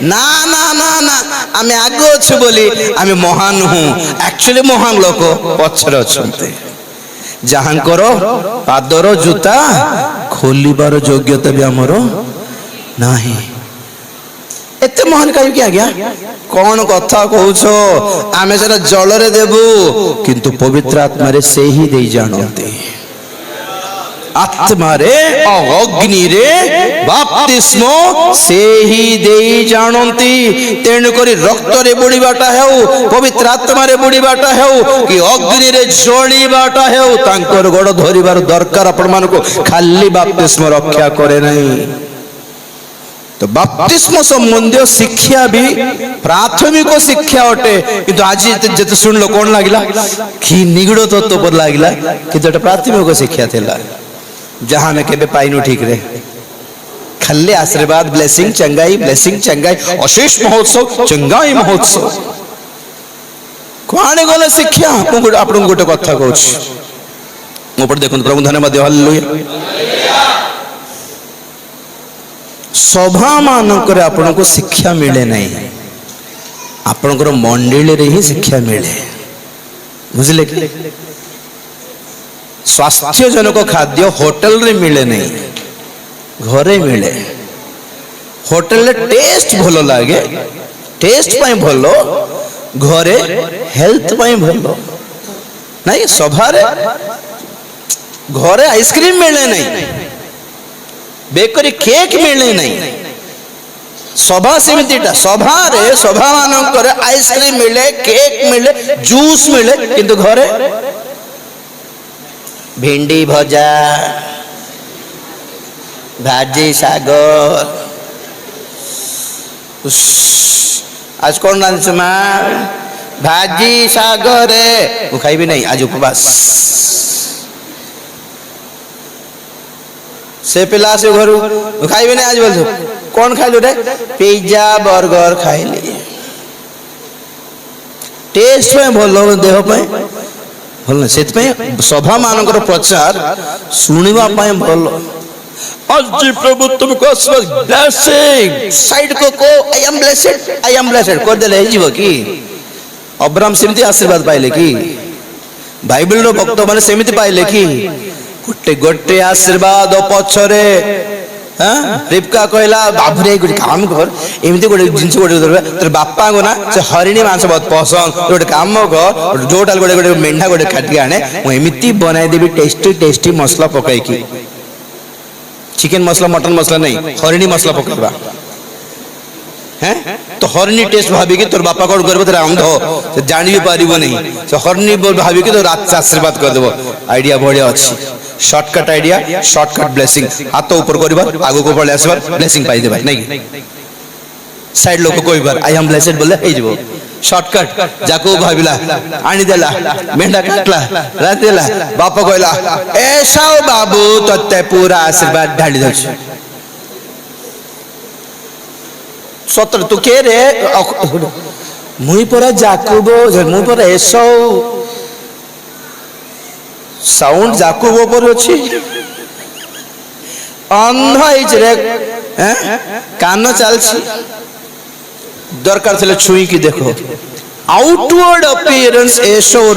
ना ना ना ना आमे आगे अच्छे बोली आमे महान हूँ, एक्चुअली महान लोक पछरे अछंते जहांकर पादर जूता खोलिबार योग्यता भी हमर नाही। एते महान कहीं कि आज्ञा कौन कथा कहूछो, आमे जरा जल रे देबू किंतु पवित्र आत्मा रे से ही दे जानते, आत्मा रे अग्नि रे बाप्तिस्म से ही दे जानती। तेणु करी रक्त रे बुड़ीबाटा हेउ, पवित्र आत्मा रे बुड़ीबाटा हेउ कि अग्नि रे जळीबाटा हेउ, तांकर गोड़ धरिबार दरकार आपण मानको खाली बाप्तिस्म रक्षा करे नहीं। तो बाप्तिस्म संबंधी शिक्षा भी प्राथमिक शिक्षा अटे, किंतु आज जते सुनलो कोन लागिला कि निगड़ तत्व पर लागिला कि एटा प्राथमिक शिक्षा थिला, जहां में केबे पाइनु ठीक रे, खाली आशीर्वाद ब्लेसिंग चंगाई अशेष महोत्सव चंगाई महोत्सव कोआने गले शिक्षा। आपन गोटे कथा कहूछ मो पर देखो प्रभु धन्यवाद। हालेलुया। सभा मानकर आपन को शिक्षा मिले नहीं, आपनकर मंडली रे ही शिक्षा मिले, बुझले कि स्वास्थ्यजनक खाद्य होटल रे मिले नहीं, घरे मिले। होटल रे टेस्ट भलो लागे, टेस्ट पाई भलो, घरे हेल्थ पाई भलो नहीं। सभा रे घरे आइसक्रीम मिले नहीं, बेकरी केक मिले नहीं, सभा सेमितिटा सभा रे सभा मानकर आइसक्रीम मिले, केक मिले, जूस मिले, किंतु घरे भिंडी भजा, भाजी सागर, आज कौन रांधछ मां भाजी सागर वो खाइबी नहीं, आज उपवास। से पिला से घर खाइबे नहीं आज बोल कौन खाइलु रे पिज्जा बर्गर खाइली, टेस्ट में भलो देह पे भल से सभा मानकर प्रचार सुनिबा पाए भलो। आज प्रभु तुमको ब्लेसिंग साइड को आई एम ब्लेसेड कर देले जीव कि अब्राहम सेमिति आशीर्वाद पाइले कि बाइबल रो भक्त माने सेमिति पाइले कि गोटे गोटे आशीर्वाद पछरे रिबका कहला बाबरे गोटे काम कर एमिति गोटे जिंस गोटे तोर बापा को ना से हरिणी मांस बहुत पसंद, गोटे काम कर जोटाल गोटे गोटे मेंढा गोटे काटी आने मु एमिति बनाई देबी टेस्टी टेस्टी मसला पकाई की, चिकन मसला मटन मसला नहीं हरिणी मसला पकाइबा हैं। तो हरिणी टेस्ट भाबी कि तोर बापा कोड करबो तेरा अंध से जानि भी पारिबो नहीं, से हरिणी भाबी कि तो रात आशीर्वाद कर देबो। आइडिया बढ़िया अछि, शॉर्टकट आइडिया, शॉर्टकट ब्लेसिंग, हाथ ऊपर करबा आगो को पळे आसबा ब्लेसिंग पाइ देबा नहीं। साइड लोक कोइबार आई एम ब्लेसेड बोले हे जबो शॉर्टकट जाको भाबिला आनी देला मेंढा काटला रात देला बापा कहला ऐसा बाबू तते पूरा आशीर्वाद ढाली दछ। सतर तू के रे मुई परा जाकुबो मुई परा ऐसा साउंड जाकुबो पर अछि अंध रे कान चलछि दरकार थिले छुई की देखो आउटवर्ड अपीयरेंस एशोर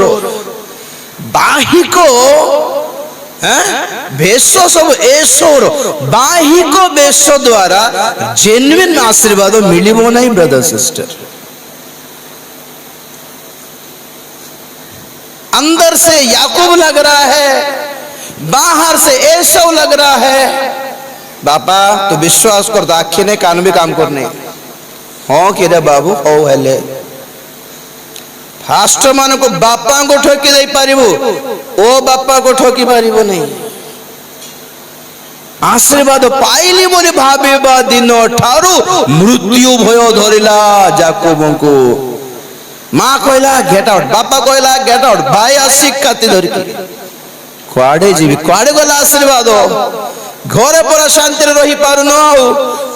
बाहिक भेष सब एशोर बाहिक वेश द्वारा जेन्युइन आशीर्वाद मिलिबो नहीं ब्रदर सिस्टर। अंदर से याकूब लग रहा है, बाहर से एसव लग रहा है। बापा तो विश्वास कर तो आखि ने कान भी काम करने हाँ कि रे बाबू हो हेले फास्ट मान को बापा को ठोकी दे पारिबो ओ बापा को ठोकी पारिबो नहीं। आशीर्वाद पाइली बोली भाबेबा दिन ठारू मृत्यु भय धरिला याकूब को। माँ कहला गेट आउट, बापा कहला गेट आउट, भाई आसी काती धरिकी कुआडे जीवी कुआडे गला आशीर्वाद घरे पर शांति रही पारुन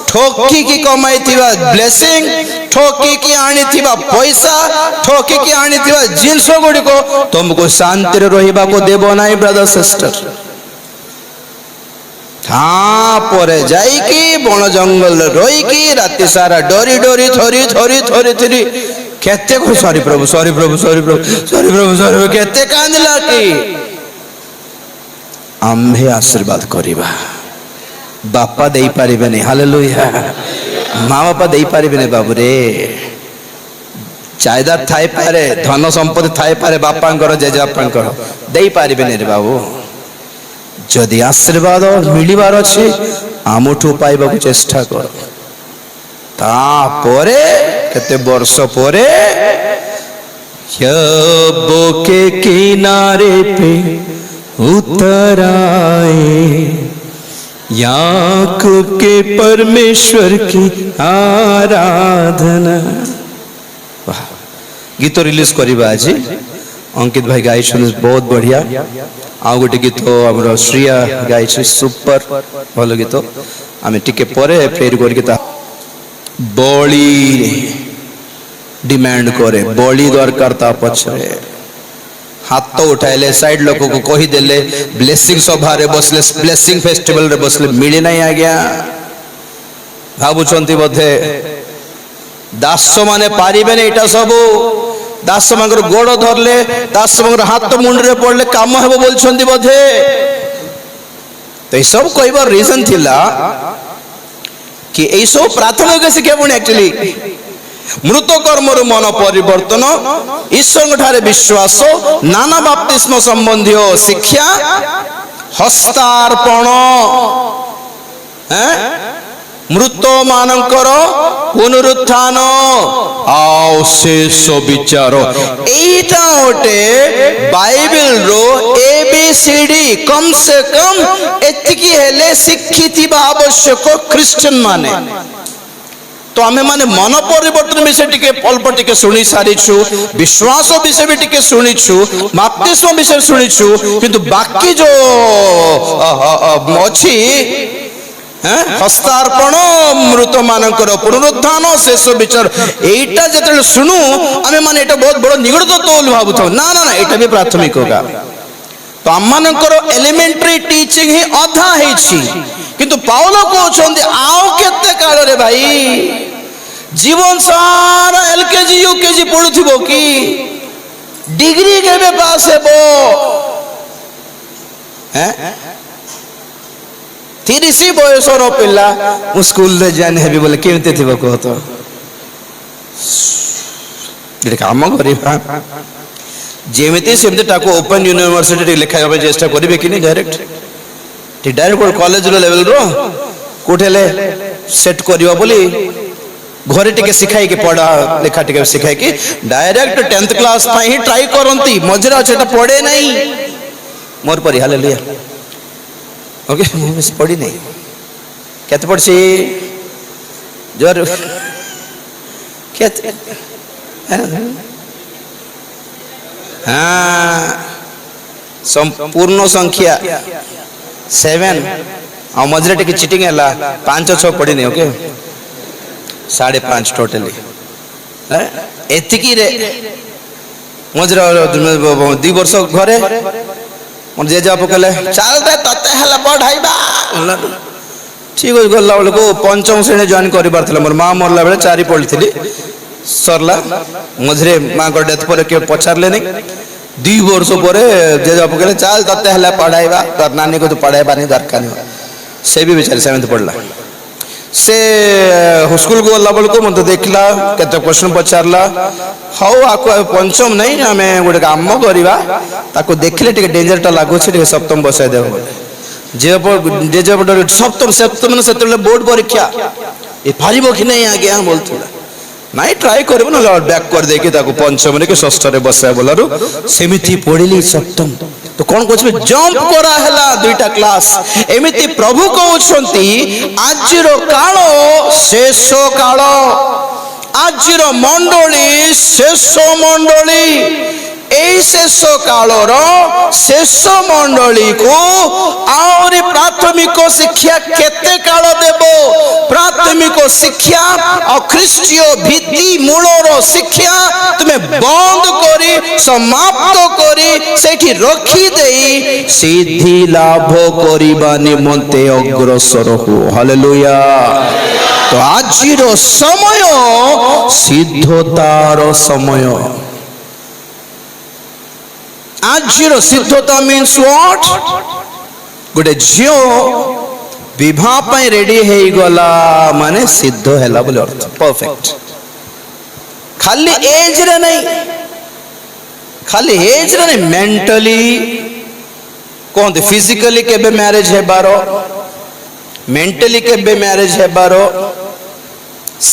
ठोकी की कमाई थिबा ब्लेसिंग ठोकी की आनी थिबा पैसा ठोकी की आनी थिबा जिंस गुडी को तुमको शांति रहिबा को देबो नाही ब्रदर सिस्टर। हाँ परे जाई की बन जंगल रही की राति सारा डरी डरी थरी थरी थरी थरी केते को सॉरी प्रभु सॉरी प्रभु सॉरी प्रभु सॉरी प्रभु सॉरी प्रभु केते कांदला की आम्भे आशीर्वाद करिबा बापा देई पारिबे नहीं। हालेलुया माँ बापा देई पारिबे नहीं बाबू रे जायदाद थाई पारे धन संपत्ति थाई पारे बापांकर जेजेबापांकर देई पारिबे नहीं रे बाबू। जदि आशीर्वाद मिलिबार अछि आमुठु पाइबाकु चेष्टा कर तापरे केते वर्ष परे यब्बो के किनारे पे उतर आए याकूब के परमेश्वर की आराधना। वाह गीत रिलीज करिबा आज अंकित भाई गाई बहुत बढ़िया आउ गोटे गीत हमर श्रिया गाई सुपर भलो गीत आमे टिके परे फेर करके बलि डिमांड करे बलि दरकार ता पछरे हाथ उठाइले साइड लोक को कही देले ब्लेसिंग सभा रे बसले ब्लेसिंग फेस्टिवल रे बसले मिले नहीं आज्ञा भाबुचंती बोधे दास माने पारिबे नहीं एटा सब दास मांगर गोड़ धरले दास मांगर हाथ मुंडरे पड़ले काम हेबो बोलछंती बोधे तो ये सब कहबार रीजन थिला कि ए सब प्राथमिक शिक्षा पुणी एक्चुअली मृत कर्मर मन परिवर्तन ईश्वर ठारे विश्वास नाना बाप्तिस्म संबंधी शिक्षा हस्तार्पण मृत मानकर पुनरुत्थान आओ शेष विचार एटा गोटे बाइबल रो एबीसीडी कम से कम एतिकी हेले शिक्षित आवश्यक क्रिश्चियन माने तो आमे माने मन परिवर्तन विषय टिके अल्प टिके सुनी सारिछु विश्वास विषय भी टिके सुनिछु बाप्तिस्म विषय सुनिछु किंतु बाकी जो अछि हस्तार्पण मृत मानकर पुनरुत्थान शेष विचार एटा जतले सुनु आमे माने एटा बहुत बड़ निगड़ तत्व बोली भाबुथौ ना ना ना एटा भी प्राथमिक होगा तो आमनकर एलिमेंटरी टीचिंग ही अधा हेछि किंतु पाउलो कहउछन्ते आओ केते काल रे भाई जीवन सारा एलकेजी यूकेजी पढुथिबो की डिग्री केबे पास हेबो हैं 30 बयसर पिला मु स्कूल रे जाने हेबी बोले केमते थिबो कह तो जे काम करिबा जेमिति सेमते टाको ओपन यूनिवर्सिटी लिखा होबे चेष्टा करिबे कि नहीं डायरेक्ट डायरेक्ट कॉलेज रो लेवल रो कोठेले सेट करिबा बोली घरे टिके सिखाई के पढ़ा लिखा टिके सिखाई कि डायरेक्ट 10th क्लास पाई ही ट्राई करंती मजरा छटा पढ़े नहीं मोर परी हालेलुया ओके मुझे पढ़ी नहीं केते पढ़सी जोर केते हाँ संपूर्ण संख्या 7 आ मजरे टिके चीटिंग हैला 5-6 पढ़ी नहीं ओके 5.5 टोटली एतिकी रे मजरा 2 वर्ष घरे मन जे जा पकले चल रे तते हला पढ़ाइबा ঠিক ଅଛି ଗଲା ବେଳକୁ ପଞ୍ଚମ ଶ୍ରେଣୀ ଜଏନ୍ କରିପାରୁଥିଲା ମୋର ମା ମରିଲା ବେଳେ 4 ପଢିଥିଲି ସରିଲା ମଝିରେ ମାଙ୍କ ଡେଥ୍ ପରେ କେବେ ପଚାରିଲେନି 2 ବର୍ଷ ପରେ ଜେଜେ ପକେଇଲେ ଚାଲ ତତେ ହେଲା ପଢାଇବା ତୋର ନାନୀକୁ ତୁ ପଢାଇବାନି ଦରକାର ନାହିଁ ସେ ବି ବିଚାରି ସେମିତି ପଢିଲା ସେ ସ୍କୁଲକୁ ଗଲା ବେଳକୁ ମୋତେ ଦେଖିଲା କେତେ କ୍ୱେଶ୍ଚନ ପଚାରିଲା ହଉ ଆକୁ ପଞ୍ଚମ ନାହିଁ ଆମେ ଗୋଟେ କାମ କରିବା ତାକୁ ଦେଖିଲେ ଟିକେ ଡେଞ୍ଜରଟା ଲାଗୁଛି ଟିକେ ସପ୍ତମ ବସାଇ ଦେବ ଜେଜେ ସପ୍ତମ ସେତେବେଳେ ବୋର୍ଡ ପରୀକ୍ଷା ଏ ପାରିବ କି ନାହିଁ ଆଜ୍ଞା ବୋଲୁଥିଲା ନାଇଁ ଟ୍ରାଏ କରିବ ନହେଲେ ବ୍ୟାକ୍ କରିଦେଇକି ତାକୁ ପଞ୍ଚମରେ କି ଷଷ୍ଠରେ ବସାଇବା ବୋଲାରୁ ସେମିତି ପଢିଲି ସପ୍ତମ ତ କଣ କହୁଛି ଜମ୍ପ କରା ହେଲା 2ଟା କ୍ଲାସ ଏମିତି ପ୍ରଭୁ କହୁଛନ୍ତି ଆଜିର କାଳ ଶେଷ କାଳ ଆଜିର ମଣ୍ଡଳୀ ଶେଷ ମଣ୍ଡଳୀ এই শেষ কালর শেষ মণ্ডলীକୁ আହୁରି প্রাথমিক শিক্ষা কেতে কাল দেব প্রাথমিক শিক্ষা অখ্রিস্টীয় ভিত্তি মূলর শিক্ষা তুমি বন্ধ করি সমাপ্ত করি সেটি রখি দেই সিদ্ধি লাভ করিবা নিমন্তে অগ্রসর হো হালেলুয়া তো আজির সময় সিদ্ধতার সময় আজির সিদ্ধতা মিন্স হোয়াট গোটে ঝিও বিবাহ পাই রেডি হয়ে গলা মানে সিদ্ধ হেলা বলে অর্থ परफेक्ट খালি এজ রে নাই খালি এজ রে নাই মেন্টালি কোন ফিজিক্যালি কেবে ম্যারেজ হেবার মেন্টালি কেবে ম্যারেজ হেবার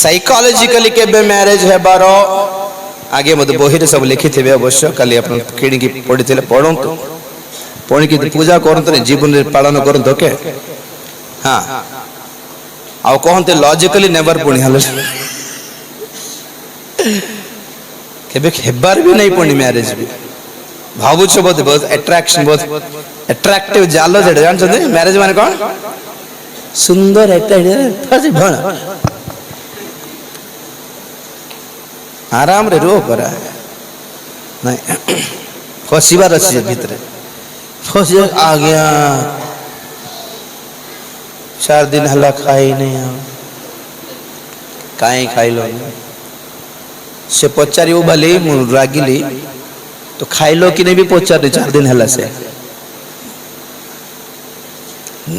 সাইকোলজিক্যালি কেবে ম্যারেজ হেবার आगे मत बही सब लिखी थे अवश्य काली कि पढ़ी थे पढ़ु पढ़ी पूजा करते जीवन पालन करते ओके हाँ आ कहते लॉजिकली नेवर पुणी हेबार भी नहीं पुणी मैरिज भी भावुच बहुत बहुत अट्रैक्शन बहुत अट्रैक्टिव जाल जानते मैरिज माने कौन सुंदर भण आराम रे रो पर नहीं फसबार अच्छे भितर फस आ गया 4 दिन हल्ला खाई नहीं कहीं खाइल से पचारि बाली रागिली तो खाइल कि नहीं भी पचार 4 दिन हल्ला से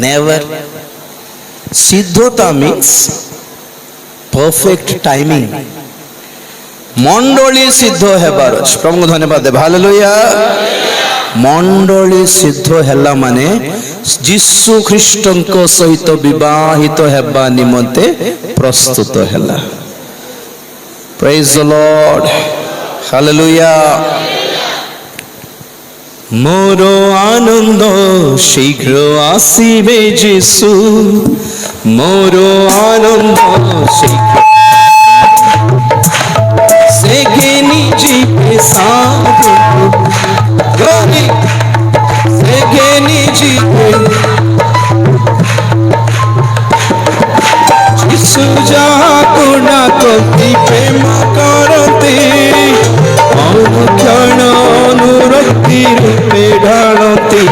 नेवर सिद्धता मीन्स परफेक्ट टाइमिंग मंडली सिद्ध हेबार प्रभु धन्यवाद हालेलुया मंडली सिद्ध हैला माने यीशु ख्रीष्टଙ୍କ सहित विवाहित हेबा निमंते प्रस्तुत हैला प्रेज द लॉर्ड हालेलुया मोर आनंद शीघ्र आसीबे यीशु मोर आनंद शीघ्र सेगेनी जीवे साधु गनी सेगेनी जीवे यीशु जाको ना कोती प्रेम करते अनुक्षण अनुरक्ति रूपे ढालते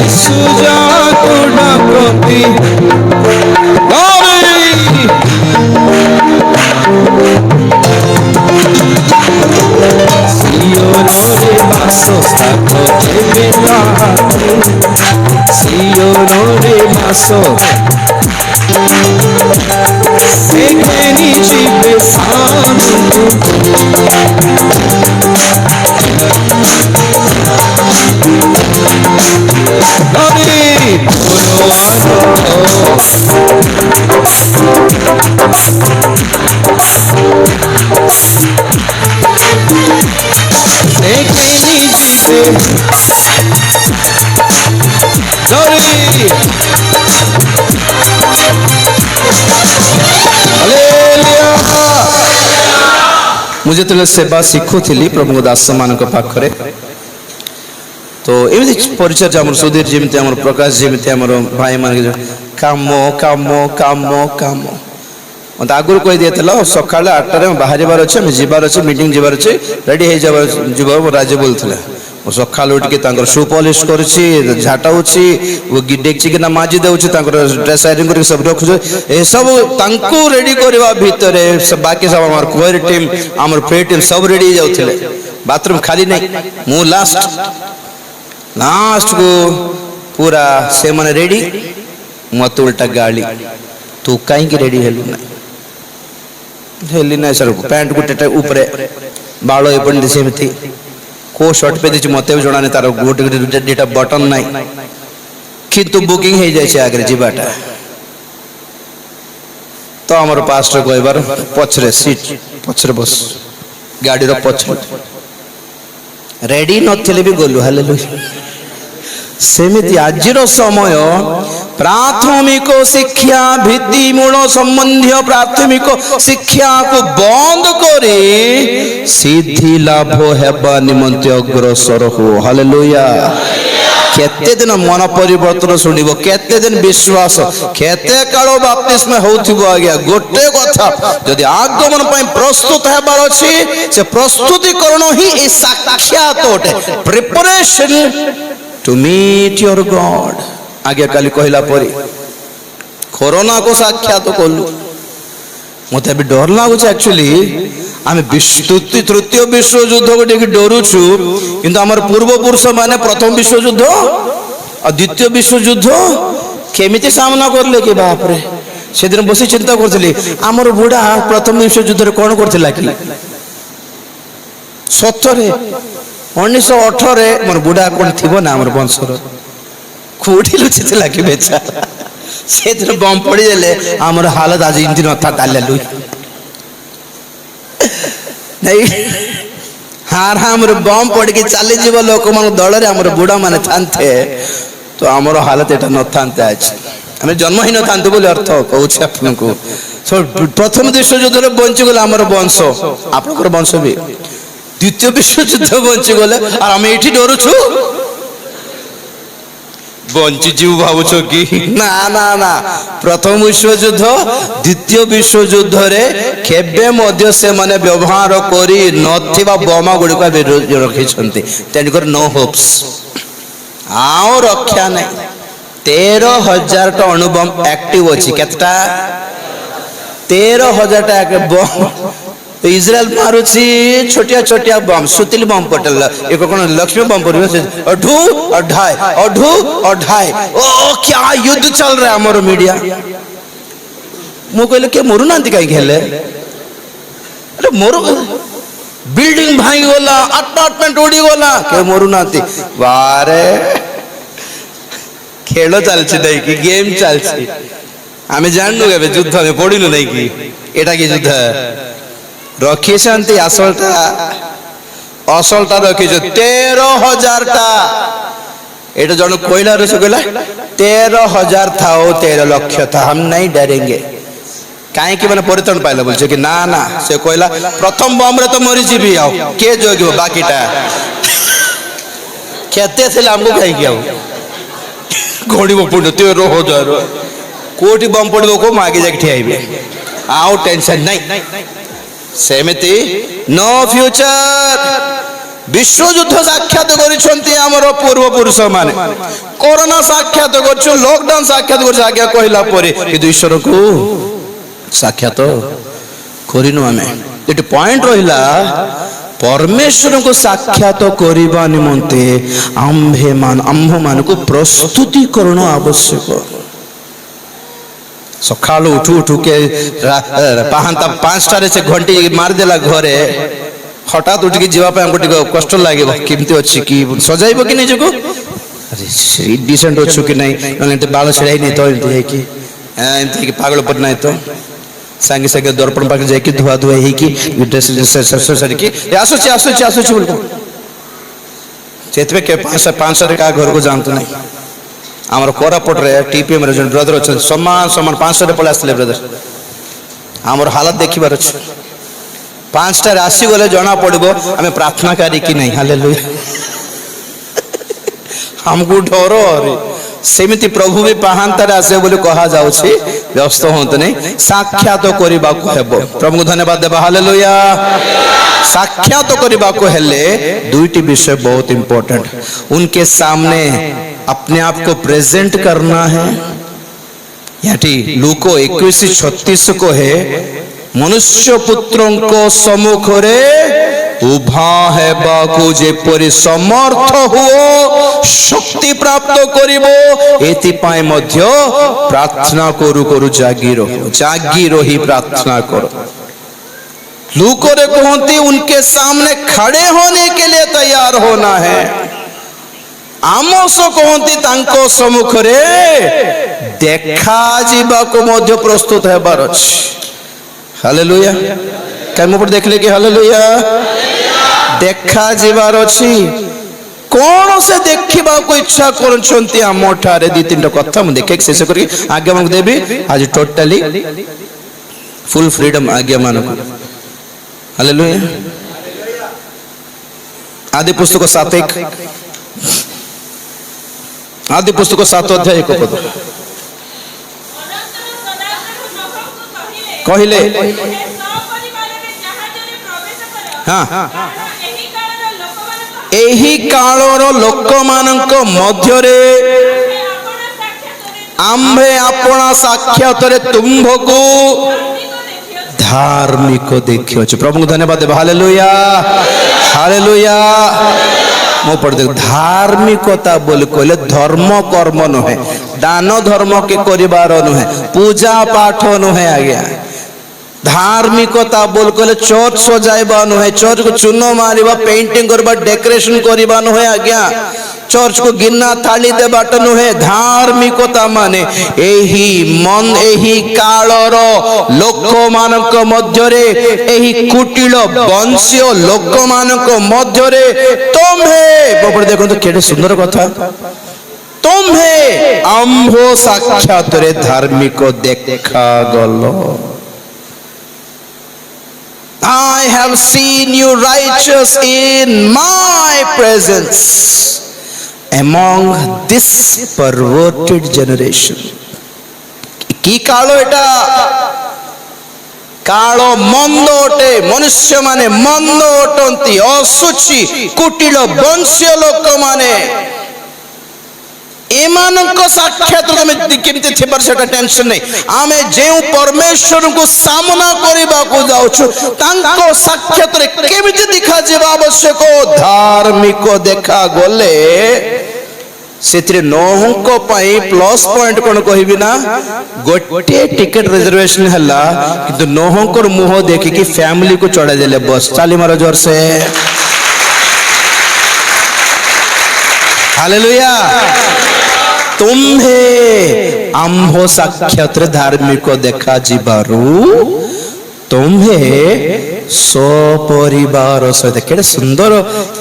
यीशु जाको ना कोती Sionore maso sako ebela Sionore maso Sekeni chipe sanu Ori puro ano Sekeni jibe Glory मुझे तो सेवा शिखुली प्रभु दास मान पाखे तो एमती परिचय आम सुधीर जमी आम प्रकाश जमी आम भाई मान काम काम काम काम मत आगुरी कही दिया सका 8टार बाहर अच्छे जीवार अच्छे मीटिंग जीवार अच्छे रेडी हो राजे बोलते ସକାଳୁ ଉଠିକି ତାଙ୍କର ସୁ ପଲିସ କରୁଛି, ଝାଟାଉଛି, ଡେକ୍ଚି କିନା ମାଜି ଦେଉଛି, ତାଙ୍କର ଡ୍ରେସ୍ ଆଇରନ୍ କରିକି ସବୁ ରଖୁଛି। ଏସବୁ ତାଙ୍କୁ ରେଡି କରିବା ଭିତରେ ବାକି ସବୁ ଆମର କୋୟର ଟିମ୍, ଆମର ପ୍ରେ ଟିମ୍ ସବୁ ରେଡି ହେଇଯାଉଥିଲେ। ବାଥରୁମ ଖାଲି ନାହିଁ। ମୁଁ ଲାଷ୍ଟକୁ ପୁରା ସେମାନେ ରେଡି, ମତେ ଉଲ୍ଟା ଗାଳି, ତୁ କାହିଁକି ରେଡି ହେଲୁ ନାହିଁ? ହେଲି ନାହିଁ ସାର୍, ପ୍ୟାଣ୍ଟ ଗୋଟେ ଉପରେ ବାଳ ଏପଟେ ସେମିତି, କୋଉ ସର୍ଟ ପିନ୍ଧିଛି ମତେ ବି ଜଣା ନାହିଁ, ତାର ଗୋଟେ ଦୁଇଟା ବଟନ ନାହିଁ, କିନ୍ତୁ ବୁକିଂ ହେଇଯାଇଛି ଆଗରେ ଯିବାଟା। ତ ଆମର ପାଷ୍ଟର କହିବାର ପଛରେ ସିଟ୍ ପଛରେ ବସ, ଗାଡିର ପଛରେ ରେଡି ନଥିଲେ ବି ଗଲୁ। ହାଲେଲୁୟା। ସେମିତି ଆଜିର ସମୟ ପ୍ରାଥମିକ ଶିକ୍ଷା, ଭିତ୍ତିମୂଳ ସମ୍ବନ୍ଧୀୟ ପ୍ରାଥମିକ ଶିକ୍ଷାକୁ ବନ୍ଦ କରି ସିଦ୍ଧି ଲାଭ ହେବା ନିମନ୍ତେ ଅଗ୍ରସର ହୁଅ। ହାଲେଲୁୟା। କେତେ ଦିନ ମନ ପରିବର୍ତ୍ତନ ଶୁଣିବ, କେତେ ଦିନ ବିଶ୍ୱାସ, କେତେ କାଳ ବାପ୍ତିସ୍ମ ହେଉଥିବ। ଆଜ୍ଞା ଗୋଟେ କଥା, ଯଦି ଆଗମନ ପାଇଁ ପ୍ରସ୍ତୁତ ହେବାର ଅଛି, ସେ ପ୍ରସ୍ତୁତିକରଣ ହିଁ ଏ ସାକ୍ଷାତ ଅଟେ, ପ୍ରିପାରେସନ ଟୁ ମିଟ୍ ୟୋର ଗଡ୍। ଆଜ୍ଞା କାଲି କହିଲା ପରି କରୋନାକୁ ସାକ୍ଷାତ କଲୁ। ମତେ ଏବେ ଡର ଲାଗୁଛି ଆକ୍ଚୁଆଲି। ଆମେ ତୃତୀୟ ବିଶ୍ୱଯୁଦ୍ଧକୁ ଟିକେ ଡରୁଛୁ, କିନ୍ତୁ ଆମର ପୂର୍ବପୁରୁଷ ମାନେ ପ୍ରଥମ ବିଶ୍ୱଯୁଦ୍ଧ ଆଉ ଦ୍ୱିତୀୟ ବିଶ୍ୱଯୁଦ୍ଧ କେମିତି ସାମ୍ନା କରିଲେ କି ବାପରେ। ସେଦିନ ବସି ଚିନ୍ତା କରୁଥିଲି, ଆମର ବୁଢା ପ୍ରଥମ ବିଶ୍ୱଯୁଦ୍ଧରେ କଣ କରିଥିଲା କି? ସତରେ 1918 ମୋର ବୁଢା କଣ ଥିବ ନା ଆମର ବଂଶର, କୋଉଠି ଲୁଚିଥିଲା କି ବେଚା? ସେଦିନ ବମ୍ ପଡିଦେଲେ ଆମର ହାଲତ ଆଜି ଏମିତି ନଥାନ୍ତା। ଆମର ବମ୍ ପଡିକି ଚାଲିଯିବ ଲୋକମାନଙ୍କ ଦଳରେ ଆମର ବୁଢା ମାନେ ଥାନ୍ତେ, ତ ଆମର ହାଲତ ଏଟା ନଥାନ୍ତେ। ଆଜି ଆମେ ଜନ୍ମ ହେଇନଥାନ୍ତୁ ବୋଲି ଅର୍ଥ କହୁଛି ଆପଣଙ୍କୁ। ପ୍ରଥମ ବିଶ୍ୱଯୁଦ୍ଧରେ ବଞ୍ଚିଗଲେ ଆମର ବଂଶ, ଆପଣଙ୍କର ବଂଶ ବି। ଦ୍ୱିତୀୟ ବିଶ୍ୱଯୁଦ୍ଧ ବଞ୍ଚିଗଲେ ଆଉ ଆମେ ଏଇଠି ଡରୁଛୁ, ବଞ୍ଚିଯିବୁ ଭାବୁଛ କି? ନା ନା ନା। ପ୍ରଥମ ବିଶ୍ୱଯୁଦ୍ଧ, ଦ୍ୱିତୀୟ ବିଶ୍ୱଯୁଦ୍ଧରେ କେବେ ମଧ୍ୟ ସେମାନେ ବ୍ୟବହାର କରି ନଥିବା ବୋମା ଗୁଡ଼ିକ ରଖିଛନ୍ତି। ତେଣୁକରି ନୋ ହୋପ୍ସ, ଆଉ ରକ୍ଷା ନାହିଁ। 13,000ଟା ଅଣୁବମ୍ ଆକ୍ଟିଭ ଅଛି। କେତେଟା? 13,000ଟା ବମ୍ ଇସ୍ରାଏଲ ମାରୁଛି। ଛୋଟିଆ ଛୋଟିଆ ବମ୍, ସୁତିଲି ବମ୍ ପଟେଲ, ଏକ କଣ ଲକ୍ଷ୍ମୀ ବମ୍ ପଡିବ, ଅଢୁ ଅଢାଇ। ଓ କ୍ୟା युद्ध चल रहा है ଆମର ମିଡିଆ। ମୁଁ କହିଲି କିଏ ମରୁନାହାନ୍ତି କାହିଁକି? ହେଲେ ବିଲ୍ଡିଂ ଭାଙ୍ଗି ଗଲା, ଆପାର୍ଟମେଣ୍ଟ ଉଡିଗଲା, କିଏ ମରୁନାହାନ୍ତି। ବାରେ ଖେଳ ଚାଲିଛି ନାଇଁ କି, ଗେମ୍ ଚାଲିଛି। ଆମେ ଜାଣିନୁ କେବେ ଯୁଦ୍ଧ, ଆମେ ପଢିନୁ ନାଇଁ କି ଏଟା କି ଯୁଦ୍ଧ ରଖିଛନ୍ତି। ଅସଲଟା ରଖିଛ 13,000ଟା। ଏଇଟା ଜଣେ କହିଲା, ସେ କହିଲା 13,000 ଥାଉ 13 ଲକ୍ଷ ଥା, हम नहीं डरेंगे। କାହିଁକି ମାନେ ପରିତ୍ରାଣ ପାଇଲା ବୋଲছে କି? ନା ନା, ସେ କହିଲା ପ୍ରଥମ ବମ୍ରେ ତ ମରିଯିବି, ଆଉ କିଏ ଜଗିବ ବାକିଟା? କେତେ ଥିଲେ ଆମକୁ କାହିଁକି ଆଉ ଗଣିବ ପୁଣି 13,000। କୋଉଠି ବମ୍ ପଡିବ କୋଉ ମାଗି ଯାଇକି ଠିଆ ହେଇବେ, ଆଉ ଟେନସନ ନାହିଁ। ସେମିତି नो फ्यूचर। ବିଶ୍ୱଯୁଦ୍ଧ ସାକ୍ଷାତ କରିଛନ୍ତି ଆମର ପୂର୍ବପୁରୁଷ ମାନେ, କରୋନା ସାକ୍ଷାତ କରୁଛୁ, ଲକଡାଉନ ସାକ୍ଷାତ କରୁଛୁ ଆଜ୍ଞା କହିଲା ପରେ, କିନ୍ତୁ ଈଶ୍ୱରକୁ ସାକ୍ଷାତ କରିନୁ ଆମେ। ଏଠି ପଏଣ୍ଟ ରହିଲା, ପରମେଶ୍ୱରଙ୍କୁ ସାକ୍ଷାତ କରିବା ନିମନ୍ତେ ଆମ୍ଭମାନଙ୍କୁ ପ୍ରସ୍ତୁତିକରଣ ଆବଶ୍ୟକ। ସକାଳୁ ଉଠୁ ଉଠୁ କେ ପାହାନ୍ତା 5ଟାରେ ସେ ଘଣ୍ଟି ମାରିଦେଲା ଘରେ, ହଠାତ୍ ଉଠିକି ଯିବା ପାଇଁ ଆମକୁ ଟିକେ କଷ୍ଟ ଲାଗିବ। କେମିତି ଅଛି କି, ସଜାଇବ କି ନିଜକୁ, ଡିସେଣ୍ଟ ଅଛୁ କି ନାହିଁ, ଏମିତି ବାଳ ଛିଡ଼ାଇ ନାହିଁ ତ, ଏମିତି ହେଇକି ପାଗଳ ପରି ନାହିଁ ତ, ସାଙ୍ଗେ ସାଙ୍ଗେ ଦର୍ପଣ ପାଖରେ ଯାଇକି ଧୁଆ ଧୁଆ ହେଇକି ସାରିକି ଆସୁଛି ବୋଲି। ସେଥିପାଇଁ 500ରେ କାହା ଘରକୁ ଯାଆନ୍ତୁ ନାହିଁ। ଆମର କୋରାପୁଟରେ ଟିପିଏମ୍ରେ ଜଣେ ବ୍ରଦର ଅଛନ୍ତି, ସମାନ 500ରେ ପଳେଇ ଆସିଥିଲେ ବ୍ରଦର। ଆମର ହାଲତ ଦେଖିବାର ଅଛି। 5ଟାରେ ଆସିଗଲେ ଜଣା ପଡିବ ଆମେ ପ୍ରାର୍ଥନାକାରୀ କି ନାହିଁ। ହାଲେଲୁୟା। ଆମକୁ ଡର, ସେମିତି ପ୍ରଭୁ ବି ପାହାନ୍ତାରେ ଆସିବେ ବୋଲି କୁହାଯାଉଛି। ବ୍ୟସ୍ତ ହୁଅନ୍ତୁ ନାହିଁ, ସାକ୍ଷାତ କରିବାକୁ ହେବ। ପ୍ରଭୁଙ୍କୁ ଧନ୍ୟବାଦ ଦେବା। ହାଲେଲୁୟା। साक्षात करने को हेले दुईटी विषय बहुत इंपॉर्टेंट। उनके सामने अपने आप को प्रेजेंट करना है। यहाँ लूको 21:36 को है, मनुष्य पुत्रों को सम्मुख रे उभा हेबाकु जेपरि समर्थ हुओ शक्ति प्राप्त करिबो एथिपाई मध्य प्रार्थना करू करू जागी रही प्रार्थना करो। लूको रे कहती उनके सामने खड़े होने के लिए तैयार होना है। आमोस कहती तांको सम्मुख रे देखा जीवा को मध्य प्रस्तुत है बारच। हालेलुया। क्या मुझे देख ले कि हालेलुया देखा जीवार अछि। कौन से देखा को इच्छा करछंती आमठारे दी तीन कथा मु देखे शेष करी आज्ञा मानक देबी। आज टोटली फुल फ्रीडम आज्ञा मानक। हालेलुया। आदि पुस्तक 7:1 आदि पुस्तक 7 अध्याय 1 पद कहले हाँ एही कालर लोक मानक मध्यरे आम्भे अपना साक्षात तुम्भको धार्मिक देखियो। प्रभु को धन्यवाद देबा। Hallelujah hallelujah. मो पढ़ देख धार्मिकता बोल कहले धर्म कर्म नुहे, दान धर्म के करिवार नुहे, पूजा पाठ नुहे। आज्ञा धार्मिकता बोल कहले चर्च सजाइबा नुहे, चर्च को चूनो मारिबा, पेंटिंग करबा, डेकोरेशन करिबा नुहे। आज्ञा चर्च को गिन्ना थाली देबाट नुहे। धार्मिकता माने एही मन एही कालर लोक मानक मध्यरे एही कुटिल वंशीय लोक मानक मध्यरे तुम्हे बाबा देखो तो केडे सुंदर कथा। तुम्हे आम्भो साक्षात रे धार्मिक देखा गलो। I have seen you righteous in my presence among this perverted generation। की कालो एटा कालो मंद अटे। मनुष्य माने मंद अटंती, असुचि कुटिल वंशीय लोक माने एमानक साक्षात तुम केमती थिबार सेटा टेंशन नहीं। आमे जेउ परमेश्वर को सामना करिबा को जाउछु तांको साक्षात रे केमती दिखा जेबा आवश्यक। धार्मिक देखा गले सेत्रे नोहंक पई प्लस पॉइंट कोन कहिबी ना, गोटे टिकट रिजर्वेशन हला किंतु नोहंकर मुह देखि कि फैमिली को चढ़ा देले बस। चाली मारो जोर से हालेलुया। तुम्हे आम्भो साक्षात धार्मिक देखा जीवारु तुम्हे सपरिवार सहित। केडे सुंदर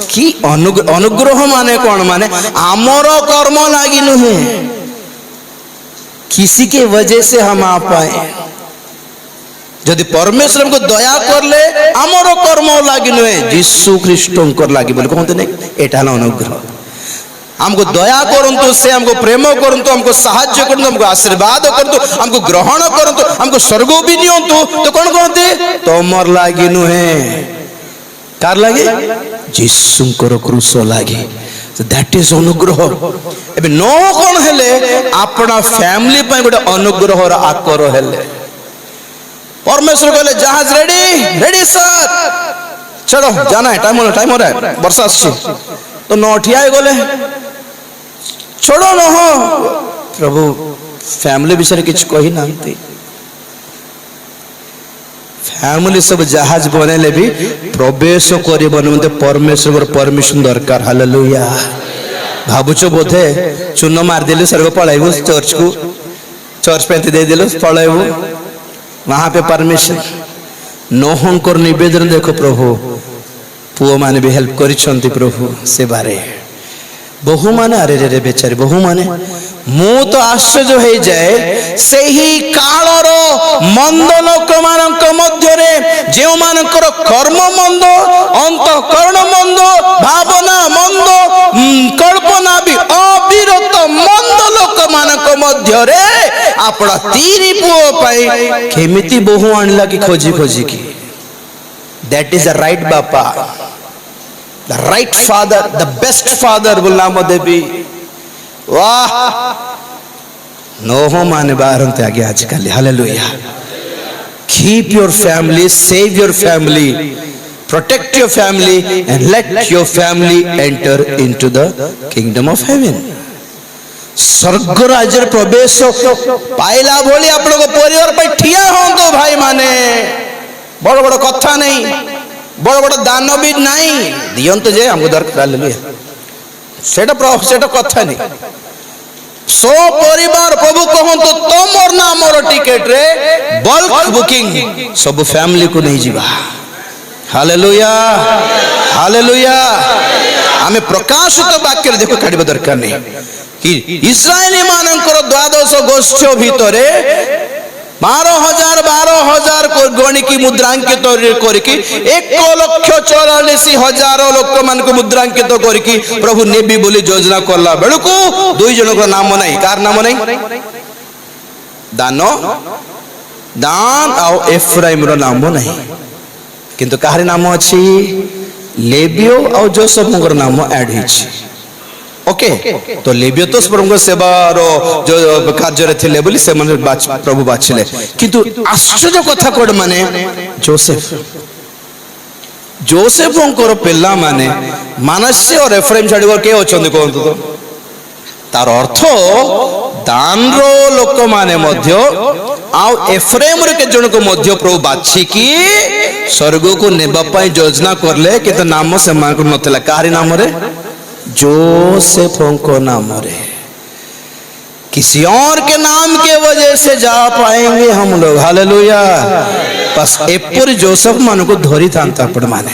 कि अनुग्रह माने कौन माने आमर कर्म लागी नुहे, किसी के वजह से हम आ पाए। यदि परमेश्वर को दया करले आमर कर्म लागी नुहे, यीशु ख्रीष्ट लागी बोले कहते नहीं। एटा अनुग्रह। हमको दया करंतु, से हमको प्रेम करंतु, हमको साहाय्य करंतु, हमको आशीर्वाद करंतु, हमको ग्रहण करंतु, हमको स्वर्ग भी नियंतु। तो कौन कहते तमर लागी नुहे, कार लागी यीशुंकर क्रूस लागी। So that is अनुग्रह। एबे नो कौन हेले अपना फैमिली पे गोटे अनुग्रह आकर हेले। परमेश्वर कहले जहाज रेडी रेडी सर चलो जाना है, टाइम हो रहा है, वर्षा आछी तो नठिया गले छोड़ो न हो। प्रभु फैमिली विषय किछ कही ना, फैमिली सब जहाज बनैले भी प्रवेश करबन मते परमेश्वर परमिशन दरकार। हालेलुया। भाबुचो बोधे चून मार देले सर्व पळाइबो चर्च को, चर्च पे दे देलो पळाइबो, वहां पे परमिशन। नोहंकर निवेदन देखो प्रभु पुओ माने भी हेल्प करिसंती प्रभु से बारे। बहु माने अरे रे बेचारी बहु माने मु तो आश्चर्य हो जाए से ही कालर मंद लोक मानक मध्यरे जे मानकर कर्म मंद, अंतःकरण मंद, भावना मंद, कल्पना भी अविरत मंद लोक ମଧ୍ୟରେ ଆପଣ ତିନି ପୁଅ ପାଇଁ କେମିତି ବୋହୂ ଆଣିଲା କି ଖୋଜି ଖୋଜି କି? That is the right ବାପା, the right father, the best father ବୋଲି ନାମ ଦେବି। वाह, ନୋହ ମାନେ ବାହାରନ୍ତି ଆଜ୍ଞା ଆଜିକାଲି। Hallelujah. Keep your family, save your family, protect your family and let your family enter into the kingdom of heaven. स्वर्ग राज्य प्रवेश पाइला भली आपन परिवार पे ठिया होंतो भाई माने। बड़ बड़ कथा नहीं, बड़ बड़ दान भी नहीं, दियंत जे हमको दरकार। हालेलुया। सेटा कथा नहीं। सो परिवार प्रभु कहंतो तमर नामर टिकेट रे बल्क बुकिंग सब फैमिली को नहीं जीवा। Hallelujah, hallelujah. आमे प्रकाशित वाक्य देखो काढिबा दरकार नहीं कि इस्राएली मानकर द्वादश गोष्ठी भितरे 12,000 को गणिकी मुद्रांकित करके 1,44,000 लोक मान को मुद्रांकित करके प्रभु नेबी बोली योजना करला बेलकू दुई जन को नाम नहीं। कार नाम नहीं? दान और एफ्राइम रो नाम नहीं, किंतु काहरी नाम अछि? लेबियो और जोसेफ मगर नाम ऐड हिछि। ओके, तो लेबियो तो प्रभु सेवार जो कार्य रे थिले बोली से माने प्रभु बाछिले, किंतु आश्चर्य कथा कोड माने जोसेफ को पिल्ला माने मानस्य और एफ्राइम छाड़िवर के अछंदी कहंतु तो तार अर्थ दान रो लोक माने मध्य आ एफ्राइम रे के जन को मध्य प्रभु बाछि की स्वर्ग को नेबा पई योजना करले, किंतु नाम से मान को नथला। काहरी नाम रे? जोसेफ को नाम रे। किसी और के नाम के वजह से जा पाएंगे हम लोग। हालेलुया। बस एपरी जोसेफ मान को धोरी थांता आपण माने,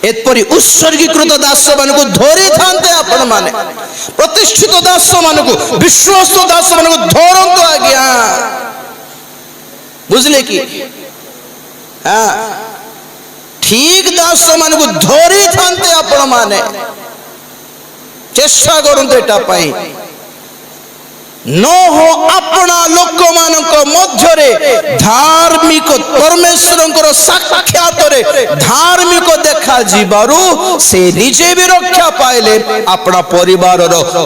एपरी उत्सर्गीकृत दास मान को धोरी थांते आपण माने, प्रतिष्ठित दास मान को, विश्वस्त दास मान को धरंतो आज्ञा। बुझले कि? हाँ, ठीक दास मान को धोरी थांते आपण माने। चेष्टा करते एटा पाई नोह अपना लोक मानक मध्यरे धार्मिक परमेश्वर साक्षात धार्मिक देखा जीवारु से निजे भी रक्षा पाइले, अपना परिवार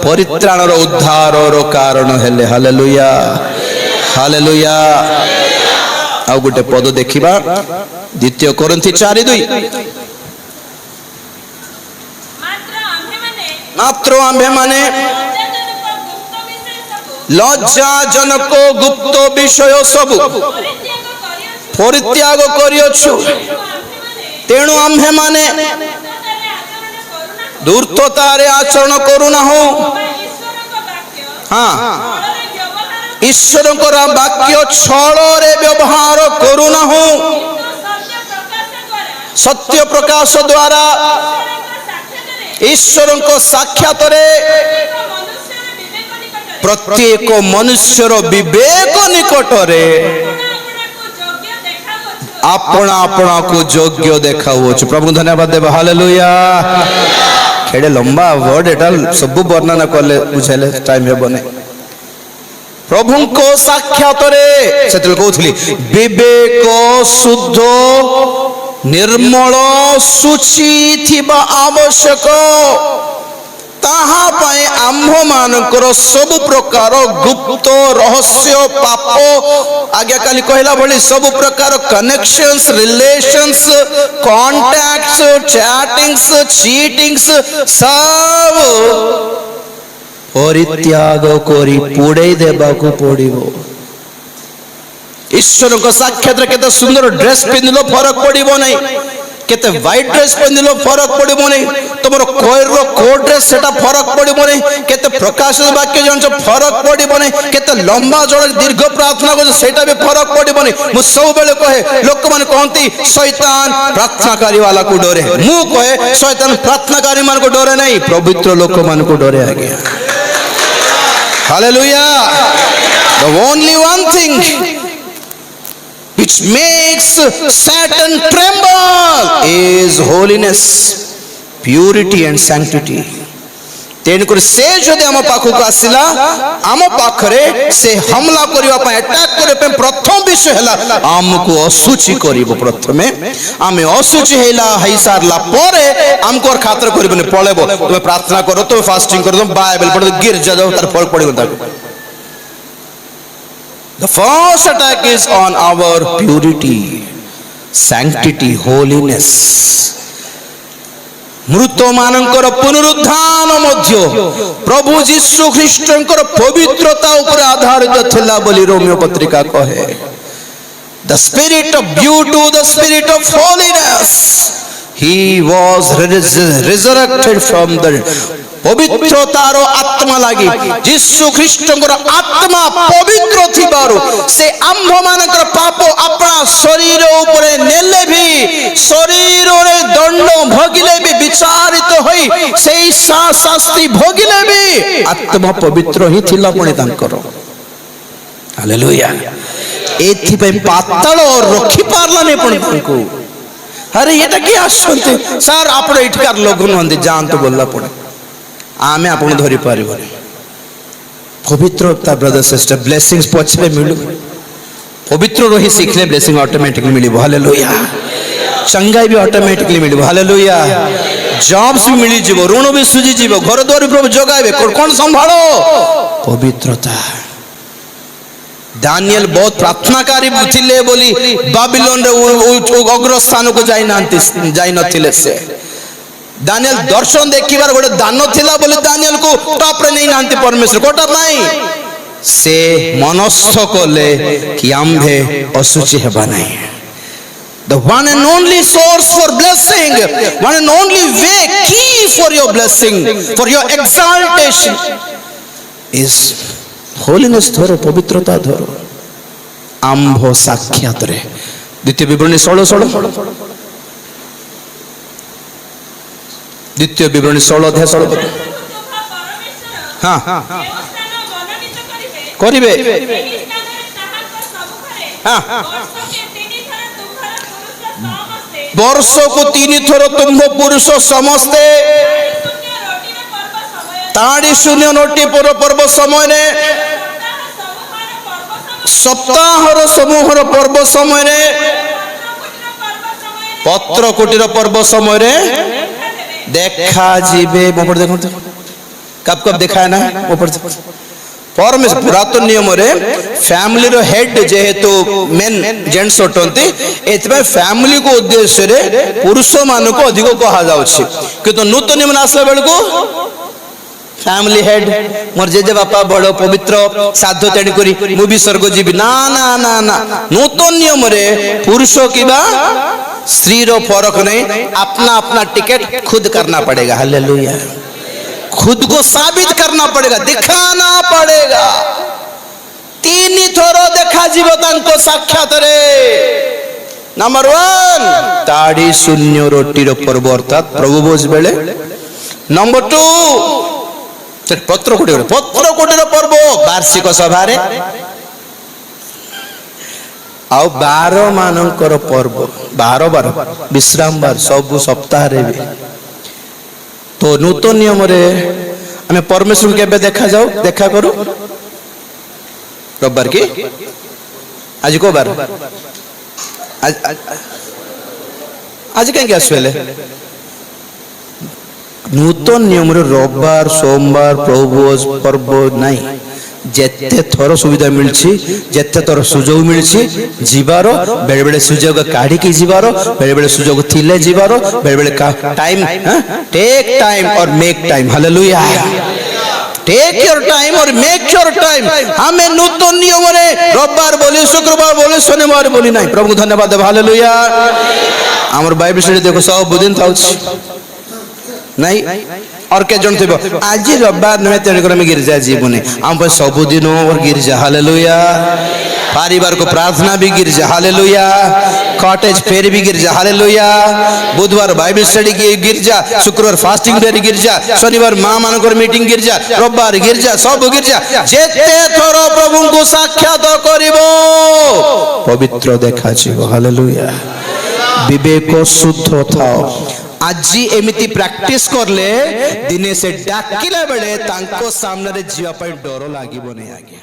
परित्राण उद्धार कारण हेले। Hallelujah, hallelujah. आ गोटे पद देखिबा, द्वितीय कोरिन्थी 4:2। मात्र आम्भे माने लज्जाजनक गुप्त विषय सब परित्याग करियछु, तेणु आम्भे माने धूर्ततारे आचरण करुना हो। हाँ, ईश्वर वाक्य छल रे व्यवहार करुना हो, सत्य प्रकाश द्वारा ईश्वर को साक्षात प्रत्येक मनुष्यर विवेक निकट रे अपना अपना को योग्य देखाऊ। प्रभु धन्यवाद देव। हालेलुया। खेड़े लंबा वर्ड एटा सब वर्णना करले बुझाइले टाइम हेबो नै। प्रभु को साक्षात रे सेतल कहउथली विवेक शुद्ध निर्मल सुचि थिबा आवश्यक, ताहा पाए आम्भ मानकर सब प्रकार गुप्त रहस्य पाप आज्ञा काली कहला भली सब प्रकार connections, relations, contacts, chattings, cheatings सब परित्याग करी पुड़े देबा को पड़िबो। ईश्वर को साक्षात केते सुंदर ड्रेस पिंदिलो फरक पड़िबो नहीं, केते व्हाइट ड्रेस पिंदिलो फरक पड़िबो नहीं, तुमरो कोयर रो कोट ड्रेस सेटा फरक पड़िबो नहीं, केते प्रकाश वाक्य जन फरक पड़िबो नहीं, केते लंबा जड़ दीर्घ प्रार्थना को सेटा भी फरक पड़िबो नहीं। मु सब बेले कहे लोक माने कहंती शैतान प्रार्थनाकारी वाला को डरे, मु कहे शैतान प्रार्थनाकारी मान को डरे नहीं, पवित्र लोक मान को डरे आज्ञा। Hallelujah. The only one thing which makes Satan tremble is holiness, purity and sanctity. ତେଣୁକରି ସେ ଯଦି ଆମ ପାଖକୁ ଆସିଲା, ଆମ ପାଖରେ ସେ ହମଲା କରିବା ପାଇଁ, ଆଟାକ୍ କରିବା ପାଇଁ ପ୍ରଥମ ବିଷୟ ହେଲା ଆମକୁ ଅଶୁଚି କରିବ। ପ୍ରଥମେ ଆମେ ଅଶୁଚି ହେଇସାରିଲା ପରେ ଆମକୁ ଖାତର କରିବନି, ପଳେଇବ। ତୁମେ ପ୍ରାର୍ଥନା କର, ତୁମେ ଫାଷ୍ଟିଂ କର, ତୁମେ ବାଇବେଲ ପଢ, ଗିର୍ଜା ଯାଅ, ତାର ଫଳ ପଡିବ ତାକୁ। The first attack is on our purity, sanctity, holiness. ମୃତ ମାନଙ୍କର ପୁନରୁଦ୍ଧାନ ମଧ୍ୟ ପ୍ରଭୁ ଯୀଶୁ ଖ୍ରୀଷ୍ଟଙ୍କର ପବିତ୍ରତା ଉପରେ ଆଧାରିତ ଥିଲା ବୋଲି ରୋମିଓ ପତ୍ରିକା କହେ। The spirit of beauty, the spirit of holiness, he was resurrected from the ପବିତ୍ରତାର ଆତ୍ମା ଲାଗି ଯୀଶୁ ଖ୍ରୀଷ୍ଟଙ୍କର ଆତ୍ମା ପବିତ୍ର ଥିବାରୁ ସେ ଆମ୍ଭମାନଙ୍କର ପାପ ଆପଣା ଶରୀର ଉପରେ ନେଲେ ବି, ଶରୀରରେ ଦଣ୍ଡ ଭୋଗିଲେ ବି, ବିଚାରିତ ହୋଇ ସେଇ ଶାସ୍ତି ଭୋଗିଲେ ବି ଆତ୍ମା ପବିତ୍ର ହିଁ ଥିଲା ପୁଣି ତାଙ୍କର। ହାଲେଲୁୟା। ଏଥିପାଇଁ ପାତାଳ ରଖିପାରିଲାନି ପୁଣି ତାଙ୍କୁ। ଆରେ ଏଟା କିଏ ଆସୁଛନ୍ତି ସାର୍, ଆପଣ ଏଠିକାର ଲୋକ ନୁହନ୍ତି, ଯାଆନ୍ତୁ ବୋଲିଲା ପୁଣି। ଆମେ ଆପଣଙ୍କୁ ଧରି ପାରିବୁନି। ପବିତ୍ରତା ବ୍ରଦର ସିଷ୍ଟର, ବ୍ଲେସିଂସ୍ ପଛରେ ମିଳୁ। ପବିତ୍ର ରହି ଶିଖିଲେ ବ୍ଲେସିଂ ଅଟୋମେଟିକଲି ମିଳିବ। ହାଲେଲୁୟା। ଚଙ୍ଗାଇ ବି ଅଟୋମେଟିକଲି ମିଳିବ। ହାଲେଲୁୟା। ଜବ୍ସ ବି ମିଳିଯିବ, ଋଣ ବି ସୁଝିଯିବ, ଘର ଦ୍ୱାର ପ୍ରଭୁ ଯୋଗାଇବେ। କଣ ସମ୍ଭାଳ? ପବିତ୍ରତା। ଦାନିଏଲ ବହୁତ ପ୍ରାର୍ଥନାକାରୀ ଥିଲେ ବୋଲି ବାବିଲୋନରେ ଅଗ୍ର ସ୍ଥାନକୁ ଯାଇନଥିଲେ ସେ। ଦାନିଏଲ ଦର୍ଶନ ଦେଖିବାର ଗୋଟେ ଦାନ ଥିଲା ବୋଲି ଦାନିଏଲକୁ ଟପରେ ନେଇ ନାହାନ୍ତି ପରମେଶ୍ୱର। କୋଟା ପାଇଁ? ସେ ମନସ୍ଥ କଲେ କି ଆମ୍ଭେ ଅଶୁଚି ହେବା ନାହିଁ। The one and only source for blessing, one and only way, key for your blessing, for your exaltation is holiness. ଧର, ପବିତ୍ରତା ଧର। ଆମ୍ଭ ସାକ୍ଷାତରେ ଦ୍ୱିତୀୟ ବିବରଣୀ 16:16, ଦ୍ୱିତୀୟ ବିବରଣୀ 16 ଅଧ୍ୟାୟ 16 ପଦ। ହଁ କରିବେ। ବର୍ଷକୁ 3 ଥର ତୁମ୍ଭ ପୁରୁଷ ସମସ୍ତେ ତାଡ଼ି ଶୂନ୍ୟ ନୋଟି ପର୍ବ ସମୟରେ, ସପ୍ତାହର ସମୂହର ପର୍ବ ସମୟରେ, ପତ୍ର କୋଟିର ପର୍ବ ସମୟରେ ଦେଖା ଯିବେ। ଦେଖନ୍ତୁ କବ କବ ଦେଖାଏ ନା ପରମେଶ୍ୱର। ପୁରାତନ ନିୟମରେ ଫ୍ୟାମିଲିର ହେଡ୍ ଯେହେତୁ ମେନ୍ ଜେଣ୍ଟସ୍ ଅଟନ୍ତି, ଏଥିପାଇଁ ଫ୍ୟାମିଲିକୁ ଉଦ୍ଦେଶ୍ୟରେ ପୁରୁଷ ମାନଙ୍କୁ ଅଧିକ କୁହାଯାଉଛି। କିନ୍ତୁ ନୂତନ ନିୟମ ଆସିଲା ବେଳକୁ ଫ୍ୟାମିଲି ହେଡ୍, ମୋର ଜେଜେ ବାପା ବଡ଼ ପବିତ୍ର ସାଧୁ, ତେଣୁକରି ମୁଁ ବି ସ୍ୱର୍ଗ ଯିବି। ନା ନା ନା ନା, ନୂତନ ନିୟମରେ ପୁରୁଷ କିମ୍ବା स्त्री रो फर्क नहीं, अपना अपना टिकट खुद करना पड़ेगा। हालेलुया। खुद को साबित करना पड़ेगा, दिखाना पड़ेगा। 3 थोर देखा जीव तांको साक्षात रे। नंबर 1 ताड़ी शून्य रोटीर पर्व अर्थात प्रभु भोज बेले। नंबर 2 पत्रकोटीर पर्व वार्षिक सभा रे। आउ 12 मानकर पर्व, 12 बार विश्राम बार सब सप्ताह रे भी। तो नूतन नियम रे हमें परमेश्वर केबे देखा जाओ, देखा करू रविवार की। आज को बार? आज कहीं आसले नूतन नियम रे रविवार सोमवार प्रभु पर्व नहीं। जेते थोर सुविधा मिलछि, जेते थोर सुजोग मिलछि जीवारो, बेले बेले सुजोग काढ़ी की जीवारो, बेले बेले सुजोग थिले जीवारो, बेले बेले टाइम, टेक टाइम और make time. Hallelujah. Take your time और मेक योर टाइम। हमें नूतन नियम रे रविवार बोली, शुक्रवार बोली, शनिवार बोली नहीं। प्रभु को धन्यवाद देव। हालेलुया। हमर बाइबल स्टडी देखो सब दिन थाउछि नहीं। और के जन थिबो आज रविवार नहे तेणुकर आम गिरजा जीवनी, आम सबुदिन और गिरजा। हालेलुया। परिवार को प्रार्थना भी गिरजा। हालेलुया। कॉटेज फेर भी गिरजा। हालेलुया। बुधवार बाइबल स्टडी की गिरजा, शुक्रवार फास्टिंग डे गिरजा, शनिवार मां मानकर मीटिंग गिरजा, रविवार गिरजा, सब गिरजा। जेते थोर प्रभु को साक्षात करिवो पवित्र देखा जीव। हालेलुया। विवेक शुद्ध थाओ, ଆଜି ଏମିତି ପ୍ରାକ୍ଟିସ କଲେ ଦିନେ ସେ ଡାକିଲା ବେଳେ ତାଙ୍କ ସାମ୍ନାରେ ଯିବା ପାଇଁ ଡର ଲାଗିବନି ଆଜ୍ଞା।